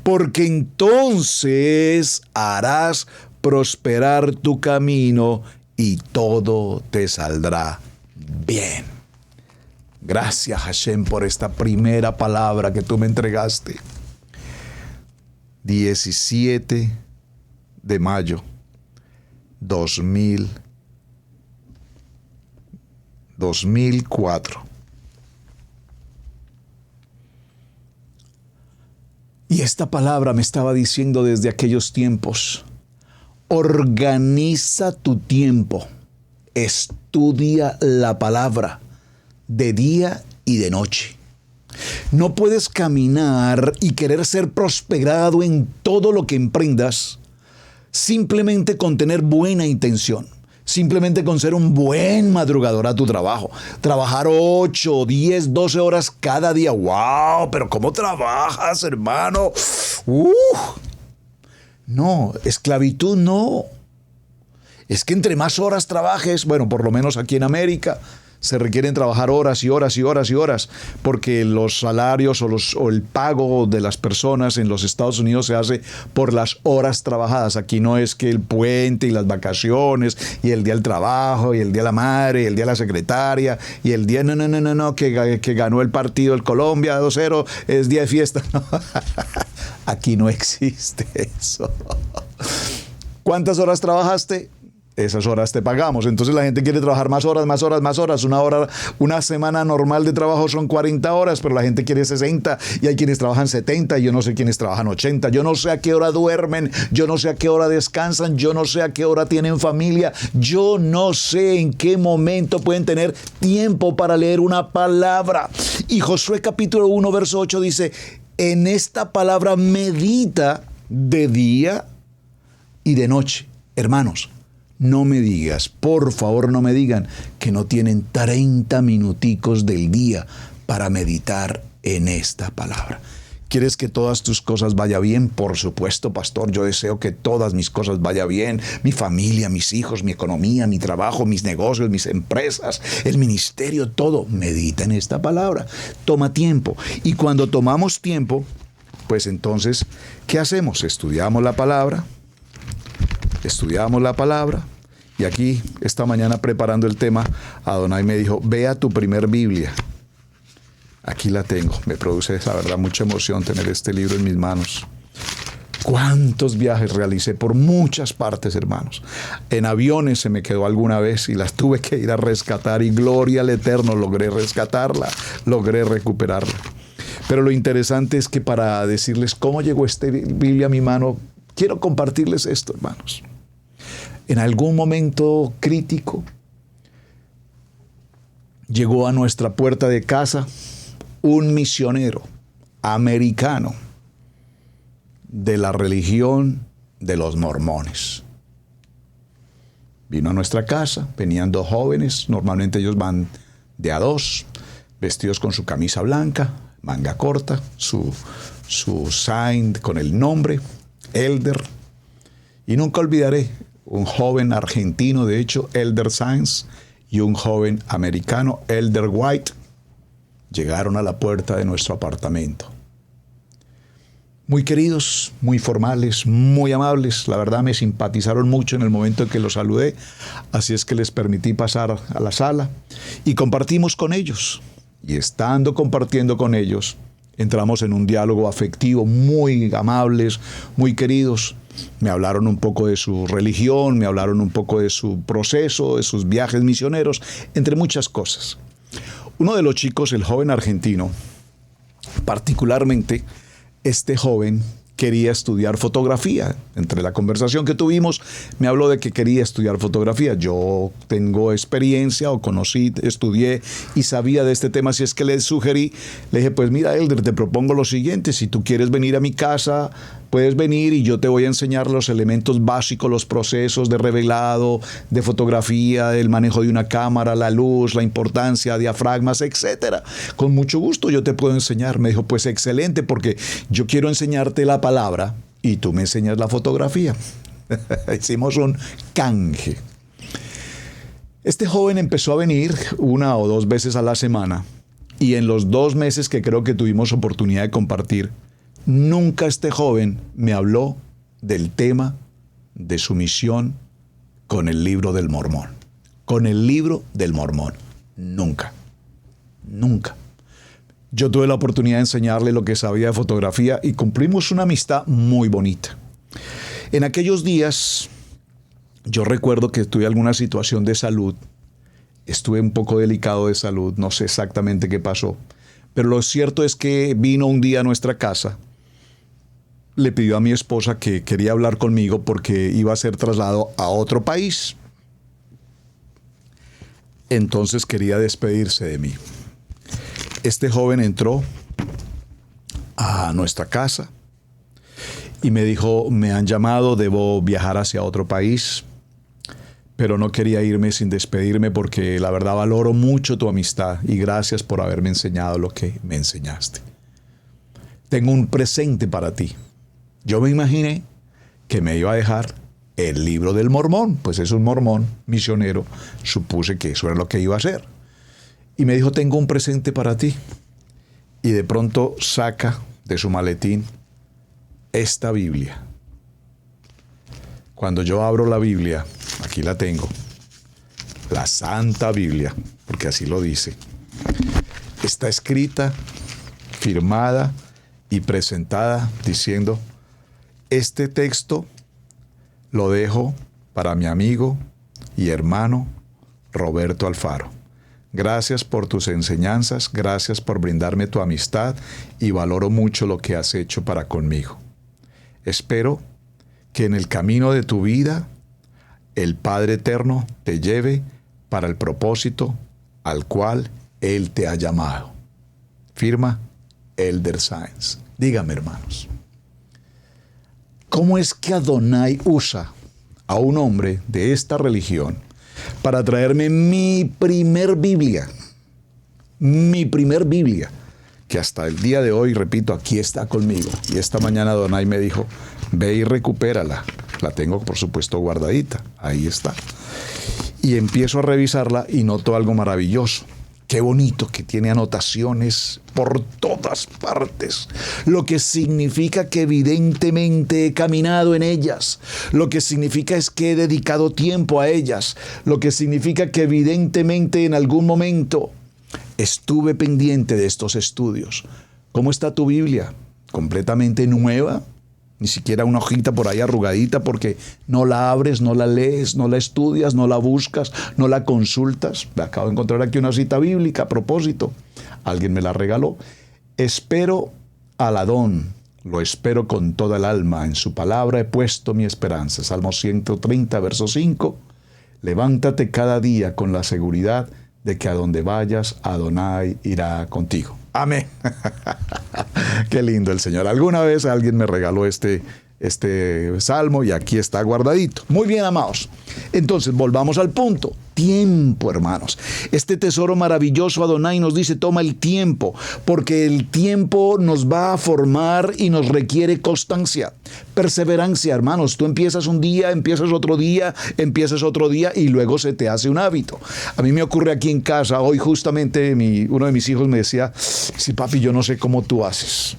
Porque entonces harás prosperar tu camino y todo te saldrá bien. Gracias, Hashem, por esta primera palabra que tú me entregaste. 17 de mayo 2004. Y esta palabra me estaba diciendo desde aquellos tiempos: organiza tu tiempo, estudia la palabra de día y de noche. No puedes caminar y querer ser prosperado en todo lo que emprendas simplemente con tener buena intención, simplemente con ser un buen madrugador a tu trabajo, trabajar 8, 10, 12 horas cada día. ¡Wow! Pero ¿cómo trabajas, hermano? No, esclavitud no. Es que entre más horas trabajes, bueno, por lo menos aquí en América, se requieren trabajar horas y horas y horas y horas, porque los salarios o el pago de las personas en los Estados Unidos se hace por las horas trabajadas. Aquí no es que el puente y las vacaciones y el día del trabajo y el día de la madre y el día de la secretaria y el día que ganó el partido el Colombia 2-0 es día de fiesta. Aquí no existe eso. ¿Cuántas horas trabajaste? Esas horas te pagamos. Entonces la gente quiere trabajar más horas, más horas, más horas. Una semana normal de trabajo son 40 horas, pero la gente quiere 60 y hay quienes trabajan 70 y yo no sé quiénes trabajan 80. Yo no sé a qué hora duermen, yo no sé a qué hora descansan, yo no sé a qué hora tienen familia, yo no sé en qué momento pueden tener tiempo para leer una palabra. Y Josué capítulo 1, verso 8 dice: en esta palabra medita de día y de noche. Hermanos, no me digas, por favor no me digan que no tienen 30 minuticos del día para meditar en esta palabra. ¿Quieres que todas tus cosas vayan bien? Por supuesto, pastor, yo deseo que todas mis cosas vayan bien. Mi familia, mis hijos, mi economía, mi trabajo, mis negocios, mis empresas, el ministerio, todo. Medita en esta palabra. Toma tiempo. Y cuando tomamos tiempo, pues entonces, ¿qué hacemos? Estudiamos la palabra. Y aquí, esta mañana preparando el tema, Adonai me dijo: ve a tu primer Biblia. Aquí la tengo. Me produce, la verdad, mucha emoción tener este libro en mis manos. ¿Cuántos viajes realicé por muchas partes, hermanos? En aviones se me quedó alguna vez y las tuve que ir a rescatar, y gloria al Eterno, logré rescatarla, logré recuperarla. Pero lo interesante es que para decirles cómo llegó esta Biblia a mi mano, quiero compartirles esto, hermanos. En algún momento crítico, llegó a nuestra puerta de casa un misionero americano de la religión de los mormones. Vino a nuestra casa, venían 2 jóvenes, normalmente ellos van de a 2, vestidos con su camisa blanca, manga corta, su sign con el nombre, Elder. Y nunca olvidaré, un joven argentino, de hecho, Elder Sainz, y un joven americano, Elder White, llegaron a la puerta de nuestro apartamento. Muy queridos, muy formales, muy amables. La verdad me simpatizaron mucho en el momento en que los saludé, así es que les permití pasar a la sala y compartimos con ellos. Y estando compartiendo con ellos, entramos en un diálogo afectivo, muy amables, muy queridos. Me hablaron un poco de su religión, me hablaron un poco de su proceso, de sus viajes misioneros, entre muchas cosas. Uno de los chicos, el joven argentino, particularmente, este joven quería estudiar fotografía. Entre la conversación que tuvimos, me habló de que quería estudiar fotografía. Yo tengo experiencia o conocí, estudié y sabía de este tema, así es que le sugerí, le dije, pues mira, Elder, te propongo lo siguiente, si tú quieres venir a mi casa, puedes venir y yo te voy a enseñar los elementos básicos, los procesos de revelado, de fotografía, el manejo de una cámara, la luz, la importancia, diafragmas, etcétera. Con mucho gusto yo te puedo enseñar. Me dijo, pues excelente, porque yo quiero enseñarte la palabra y tú me enseñas la fotografía. Hicimos un canje. Este joven empezó a venir 1 o 2 veces a la semana y en los 2 meses que creo que tuvimos oportunidad de compartir, nunca este joven me habló del tema de su misión con el libro del Mormón. Con el libro del Mormón. Nunca. Nunca. Yo tuve la oportunidad de enseñarle lo que sabía de fotografía y cumplimos una amistad muy bonita. En aquellos días, yo recuerdo que tuve alguna situación de salud. Estuve un poco delicado de salud, no sé exactamente qué pasó. Pero lo cierto es que vino un día a nuestra casa. Le pidió a mi esposa que quería hablar conmigo porque iba a ser trasladado a otro país. Entonces quería despedirse de mí. Este joven entró a nuestra casa y me dijo, me han llamado, debo viajar hacia otro país, pero no quería irme sin despedirme porque la verdad valoro mucho tu amistad y gracias por haberme enseñado lo que me enseñaste. Tengo un presente para ti. Yo me imaginé que me iba a dejar el libro del Mormón, pues es un mormón misionero, supuse que eso era lo que iba a hacer. Y me dijo, tengo un presente para ti. Y de pronto saca de su maletín esta Biblia. Cuando yo abro la Biblia, aquí la tengo, la Santa Biblia, porque así lo dice, está escrita, firmada y presentada diciendo, este texto lo dejo para mi amigo y hermano Roberto Alfaro. Gracias por tus enseñanzas, gracias por brindarme tu amistad y valoro mucho lo que has hecho para conmigo. Espero que en el camino de tu vida el Padre Eterno te lleve para el propósito al cual Él te ha llamado. Firma Elder Sáenz. Dígame, hermanos, ¿cómo es que Adonai usa a un hombre de esta religión para traerme mi primer Biblia, que hasta el día de hoy, repito, aquí está conmigo? Y esta mañana Adonai me dijo, ve y recupérala. La tengo, por supuesto, guardadita. Ahí está. Y empiezo a revisarla y noto algo maravilloso. Qué bonito que tiene anotaciones por todas partes, lo que significa que evidentemente he caminado en ellas, lo que significa es que he dedicado tiempo a ellas, lo que significa que evidentemente en algún momento estuve pendiente de estos estudios. ¿Cómo está tu Biblia? ¿Completamente nueva? Ni siquiera una hojita por ahí arrugadita porque no la abres, no la lees, no la estudias, no la buscas, no la consultas. Acabo de encontrar aquí una cita bíblica a propósito. Alguien me la regaló. Espero al Adón, lo espero con toda el alma. En su palabra he puesto mi esperanza. Salmo 130, verso 5. Levántate cada día con la seguridad de que a donde vayas, Adonai irá contigo. Amén. Qué lindo el Señor. Alguna vez alguien me regaló este este salmo y aquí está guardadito. Muy bien, amados. Entonces, volvamos al punto. Tiempo, hermanos. Este tesoro maravilloso, Adonai nos dice, toma el tiempo, porque el tiempo nos va a formar y nos requiere constancia, perseverancia, hermanos. Tú empiezas un día, empiezas otro día, empiezas otro día y luego se te hace un hábito. A mí me ocurre aquí en casa, hoy justamente uno de mis hijos me decía, sí, papi, yo no sé cómo tú haces.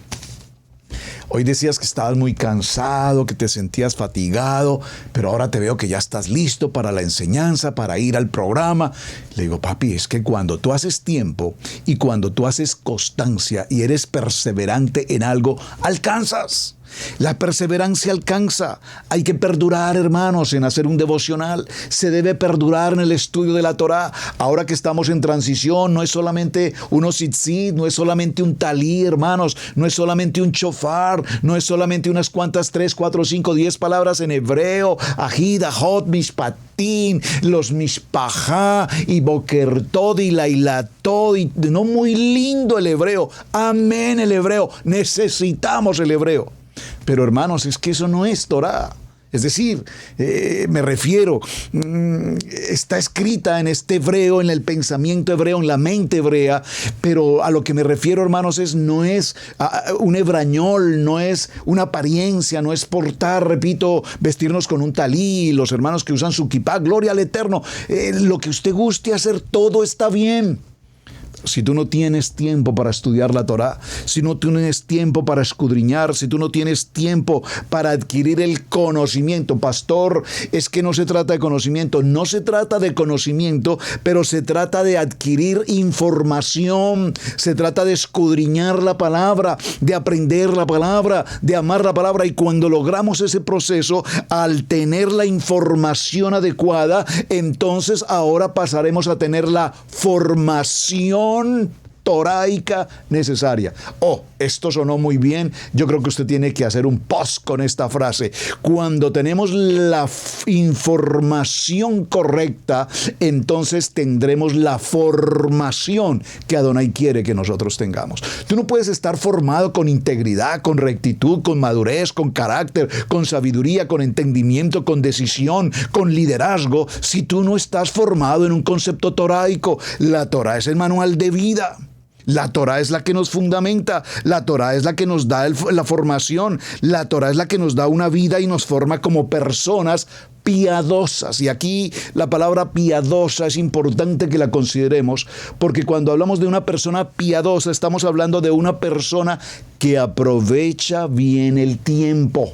Hoy decías que estabas muy cansado, que te sentías fatigado, pero ahora te veo que ya estás listo para la enseñanza, para ir al programa. Le digo, papi, es que cuando tú haces tiempo y cuando tú haces constancia y eres perseverante en algo, alcanzas. La perseverancia alcanza. Hay que perdurar, hermanos, en hacer un devocional. Se debe perdurar en el estudio de la Torá. Ahora que estamos en transición, no es solamente unos tzitzit, no es solamente un talí, hermanos, no es solamente un shofar, no es solamente unas cuantas 3, 4, 5, 10 palabras en hebreo, ajid, ajot, mishpatim, los mishpajá y boker tod y lailat tod, y no, muy lindo el hebreo. Amén, el hebreo. Necesitamos el hebreo. Pero hermanos, es que eso no es Torá. Es decir, me refiero, está escrita en este hebreo, en el pensamiento hebreo, en la mente hebrea, pero a lo que me refiero, hermanos, no es un hebrañol, no es una apariencia, no es portar, repito, vestirnos con un talí, los hermanos que usan su kipá, gloria al Eterno. Lo que usted guste hacer, todo está bien. Si tú no tienes tiempo para estudiar la Torá, si no tienes tiempo para escudriñar, si tú no tienes tiempo para adquirir el conocimiento, pastor, es que no se trata de conocimiento, no se trata de conocimiento, pero se trata de adquirir información, se trata de escudriñar la palabra, de aprender la palabra, de amar la palabra, y cuando logramos ese proceso, al tener la información adecuada, entonces ahora pasaremos a tener la formación toraica necesaria. Esto sonó muy bien. Yo creo que usted tiene que hacer un post con esta frase. Cuando tenemos la información correcta, entonces tendremos la formación que Adonai quiere que nosotros tengamos. Tú no puedes estar formado con integridad, con rectitud, con madurez, con carácter, con sabiduría, con entendimiento, con decisión, con liderazgo, si tú no estás formado en un concepto toraico. La Torá es el manual de vida. La Torá es la que nos fundamenta, la Torá es la que nos da la formación, la Torá es la que nos da una vida y nos forma como personas piadosas. Y aquí la palabra piadosa es importante que la consideremos, porque cuando hablamos de una persona piadosa, estamos hablando de una persona que aprovecha bien el tiempo.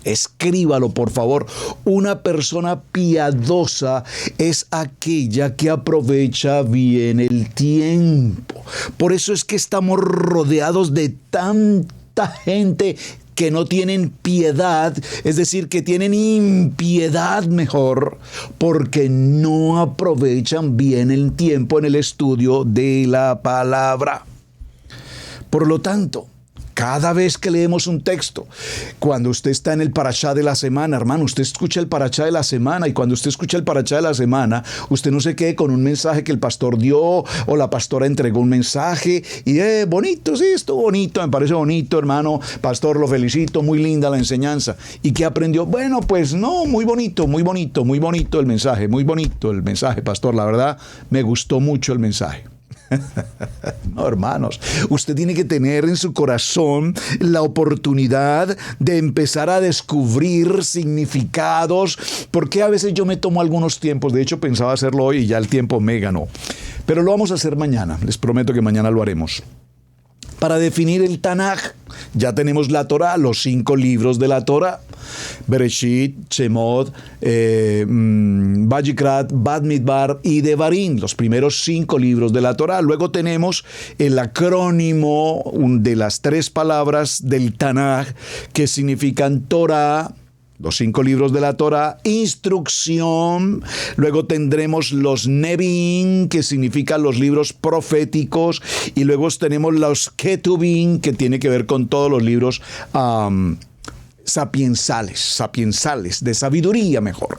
Escríbalo, por favor. Una persona piadosa es aquella que aprovecha bien el tiempo. Por eso es que estamos rodeados de tanta gente que no tienen piedad, es decir, que tienen impiedad mejor, porque no aprovechan bien el tiempo en el estudio de la palabra. Por lo tanto, cada vez que leemos un texto, cuando usted está en el parashá de la semana, hermano, usted escucha el parashá de la semana, y cuando usted escucha el parashá de la semana, usted no se quede con un mensaje que el pastor dio o la pastora entregó un mensaje y bonito, sí, estuvo bonito, me parece bonito, hermano, pastor, lo felicito, muy linda la enseñanza. ¿Y qué aprendió? Bueno, pues no, muy bonito el mensaje, pastor, la verdad, me gustó mucho el mensaje. No, hermanos, usted tiene que tener en su corazón la oportunidad de empezar a descubrir significados, porque a veces yo me tomo algunos tiempos, de hecho pensaba hacerlo hoy y ya el tiempo me ganó, pero lo vamos a hacer mañana, les prometo que mañana lo haremos. Para definir el Tanaj, ya tenemos la Torá, los 5 libros de la Torá: Bereshit, Shemot, Vayikrat, Bamidbar y Devarim, los primeros 5 libros de la Torá. Luego tenemos el acrónimo de las 3 palabras del Tanaj, que significan Torá, los 5 libros de la Torá, instrucción. Luego tendremos los Nevi'im, que significan los libros proféticos, y luego tenemos los Ketuvim, que tiene que ver con todos los libros sapiensales, de sabiduría mejor.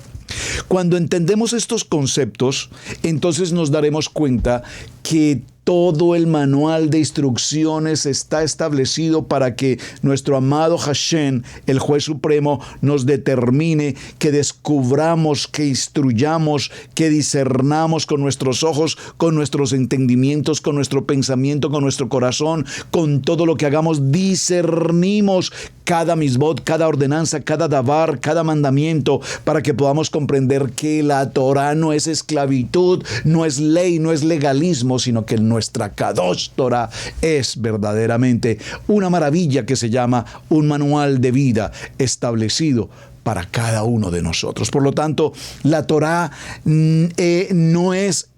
Cuando entendemos estos conceptos, entonces nos daremos cuenta que Todo el manual de instrucciones está establecido para que nuestro amado Hashem, el juez supremo, nos determine, que descubramos, que instruyamos, que discernamos con nuestros ojos, con nuestros entendimientos, con nuestro pensamiento, con nuestro corazón, con todo lo que hagamos, discernimos cada misbot, cada ordenanza, cada davar, cada mandamiento, para que podamos comprender que la Torah no es esclavitud, no es ley, no es legalismo, sino que nuestra Kadosh Torah es verdaderamente una maravilla que se llama un manual de vida establecido para cada uno de nosotros. Por lo tanto, la Torah no es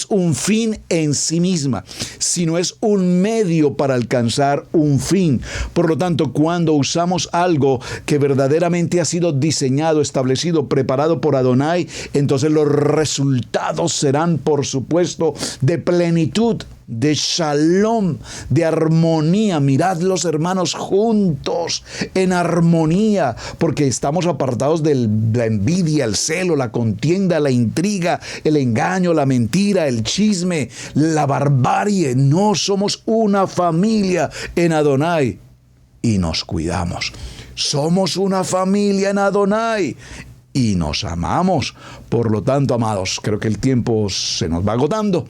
un fin en sí misma, sino es un medio para alcanzar un fin. Por lo tanto, cuando usamos algo que verdaderamente ha sido diseñado, establecido, preparado por Adonai, entonces los resultados serán, por supuesto, de plenitud, de shalom, de armonía. Mirad los hermanos juntos en armonía, porque estamos apartados de la envidia, el celo, la contienda, la intriga, el engaño, la mentira, el chisme, la barbarie. No, somos una familia en Adonai y nos cuidamos. Somos una familia en Adonai y nos amamos. Por lo tanto, amados, creo que el tiempo se nos va agotando.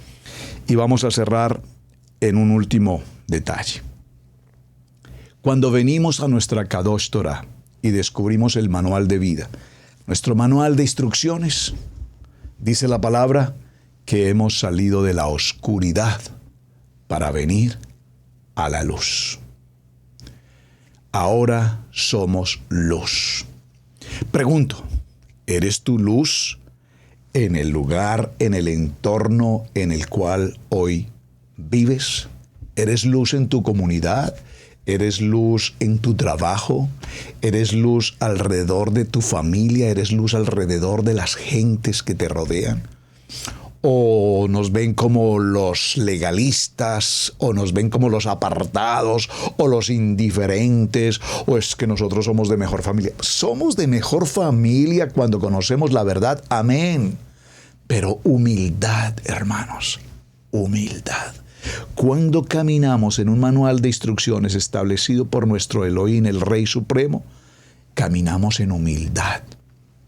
Y vamos a cerrar en un último detalle. Cuando venimos a nuestra Kadosh Torah y descubrimos el manual de vida, nuestro manual de instrucciones, dice la palabra que hemos salido de la oscuridad para venir a la luz. Ahora somos luz. Pregunto, ¿eres tu luz en el lugar, en el entorno en el cual hoy vives? ¿Eres luz en tu comunidad? ¿Eres luz en tu trabajo? ¿Eres luz alrededor de tu familia? ¿Eres luz alrededor de las gentes que te rodean? ¿O nos ven como los legalistas? ¿O nos ven como los apartados? ¿O los indiferentes? ¿O es que nosotros somos de mejor familia? Somos de mejor familia cuando conocemos la verdad. Amén. Pero humildad, hermanos. Humildad. Cuando caminamos en un manual de instrucciones establecido por nuestro Elohim, el Rey Supremo, caminamos en humildad,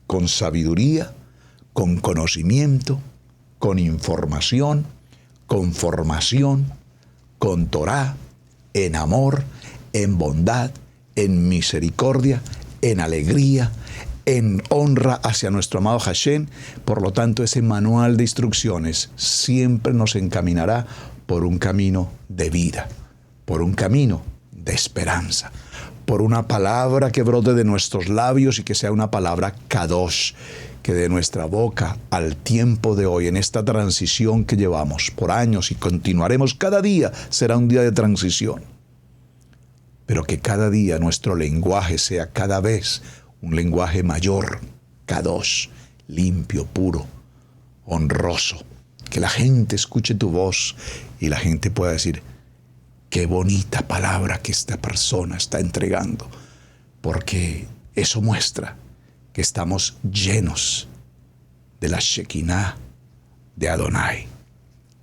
con sabiduría, con conocimiento, con información, con formación, con Torah, en amor, en bondad, en misericordia, en alegría, en honra hacia nuestro amado Hashem. Por lo tanto, ese manual de instrucciones siempre nos encaminará por un camino de vida, por un camino de esperanza, por una palabra que brote de nuestros labios y que sea una palabra Kadosh, que de nuestra boca al tiempo de hoy, en esta transición que llevamos por años y continuaremos cada día, será un día de transición. Pero que cada día nuestro lenguaje sea cada vez un lenguaje mayor, Kadosh, limpio, puro, honroso. Que la gente escuche tu voz y la gente pueda decir, qué bonita palabra que esta persona está entregando. Porque eso muestra que estamos llenos de la Shekinah de Adonai,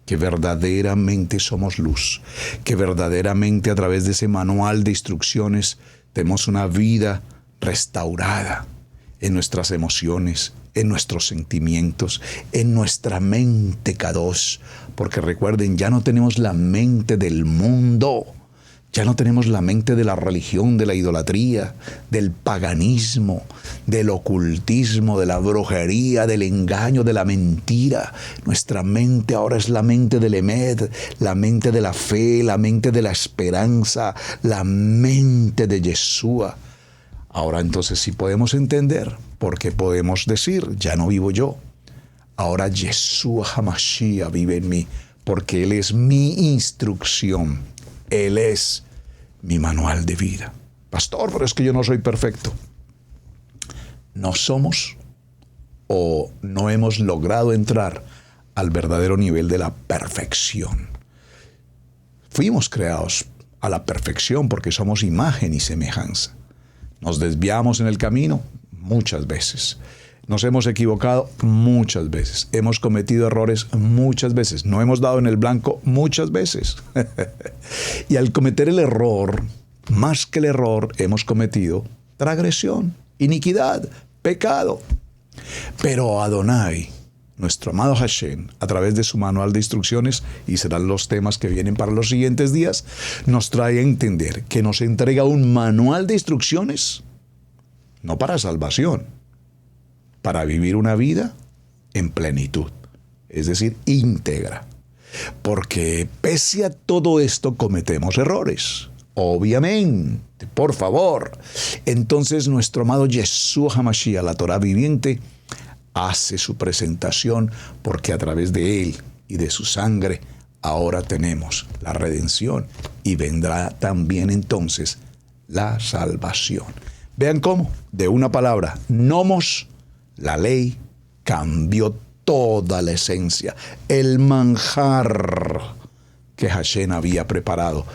que verdaderamente somos luz, que verdaderamente a través de ese manual de instrucciones tenemos una vida restaurada en nuestras emociones, en nuestros sentimientos, en nuestra mente Kadosh, porque recuerden, ya no tenemos la mente del mundo. Ya no tenemos la mente de la religión, de la idolatría, del paganismo, del ocultismo, de la brujería, del engaño, de la mentira. Nuestra mente ahora es la mente del Emed, la mente de la fe, la mente de la esperanza, la mente de Yeshua. Ahora entonces sí podemos entender, porque podemos decir, ya no vivo yo. Ahora Yeshua HaMashiach vive en mí, porque Él es mi instrucción. Él es mi manual de vida. Pastor, pero es que yo no soy perfecto. No somos o no hemos logrado entrar al verdadero nivel de la perfección. Fuimos creados a la perfección porque somos imagen y semejanza. Nos desviamos en el camino muchas veces. Nos hemos equivocado muchas veces, hemos cometido errores muchas veces, no hemos dado en el blanco muchas veces. Y al cometer el error, más que el error, hemos cometido transgresión, iniquidad, pecado. Pero Adonai, nuestro amado Hashem, a través de su manual de instrucciones, y serán los temas que vienen para los siguientes días, nos trae a entender que nos entrega un manual de instrucciones, no para salvación, para vivir una vida en plenitud, es decir, íntegra. Porque pese a todo esto cometemos errores, obviamente, por favor. Entonces nuestro amado Yeshua HaMashiach, la Torah viviente, hace su presentación porque a través de él y de su sangre ahora tenemos la redención y vendrá también entonces la salvación. Vean cómo, de una palabra, nomos, la ley cambió toda la esencia, el manjar que Hashem había preparado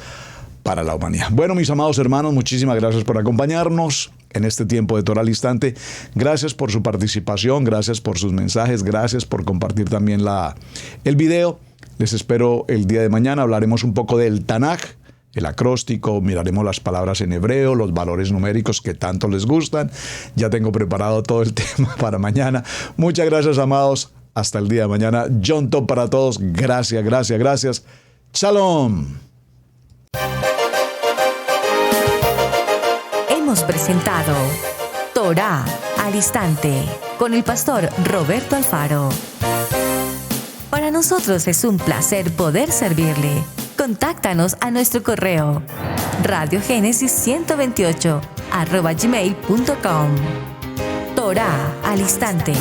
para la humanidad. Bueno, mis amados hermanos, muchísimas gracias por acompañarnos en este tiempo de Torah al Instante. Gracias por su participación, gracias por sus mensajes, gracias por compartir también el video. Les espero el día de mañana. Hablaremos un poco del Tanaj, el acróstico, miraremos las palabras en hebreo, los valores numéricos que tanto les gustan. Ya tengo preparado todo el tema para mañana. Muchas gracias, amados. Hasta el día de mañana. Yom Tov para todos. Gracias, gracias, gracias. Shalom. Hemos presentado Torah al Instante con el pastor Roberto Alfaro. Para nosotros es un placer poder servirle. Contáctanos a nuestro correo radiogenesis128@gmail.com. Torah al Instante.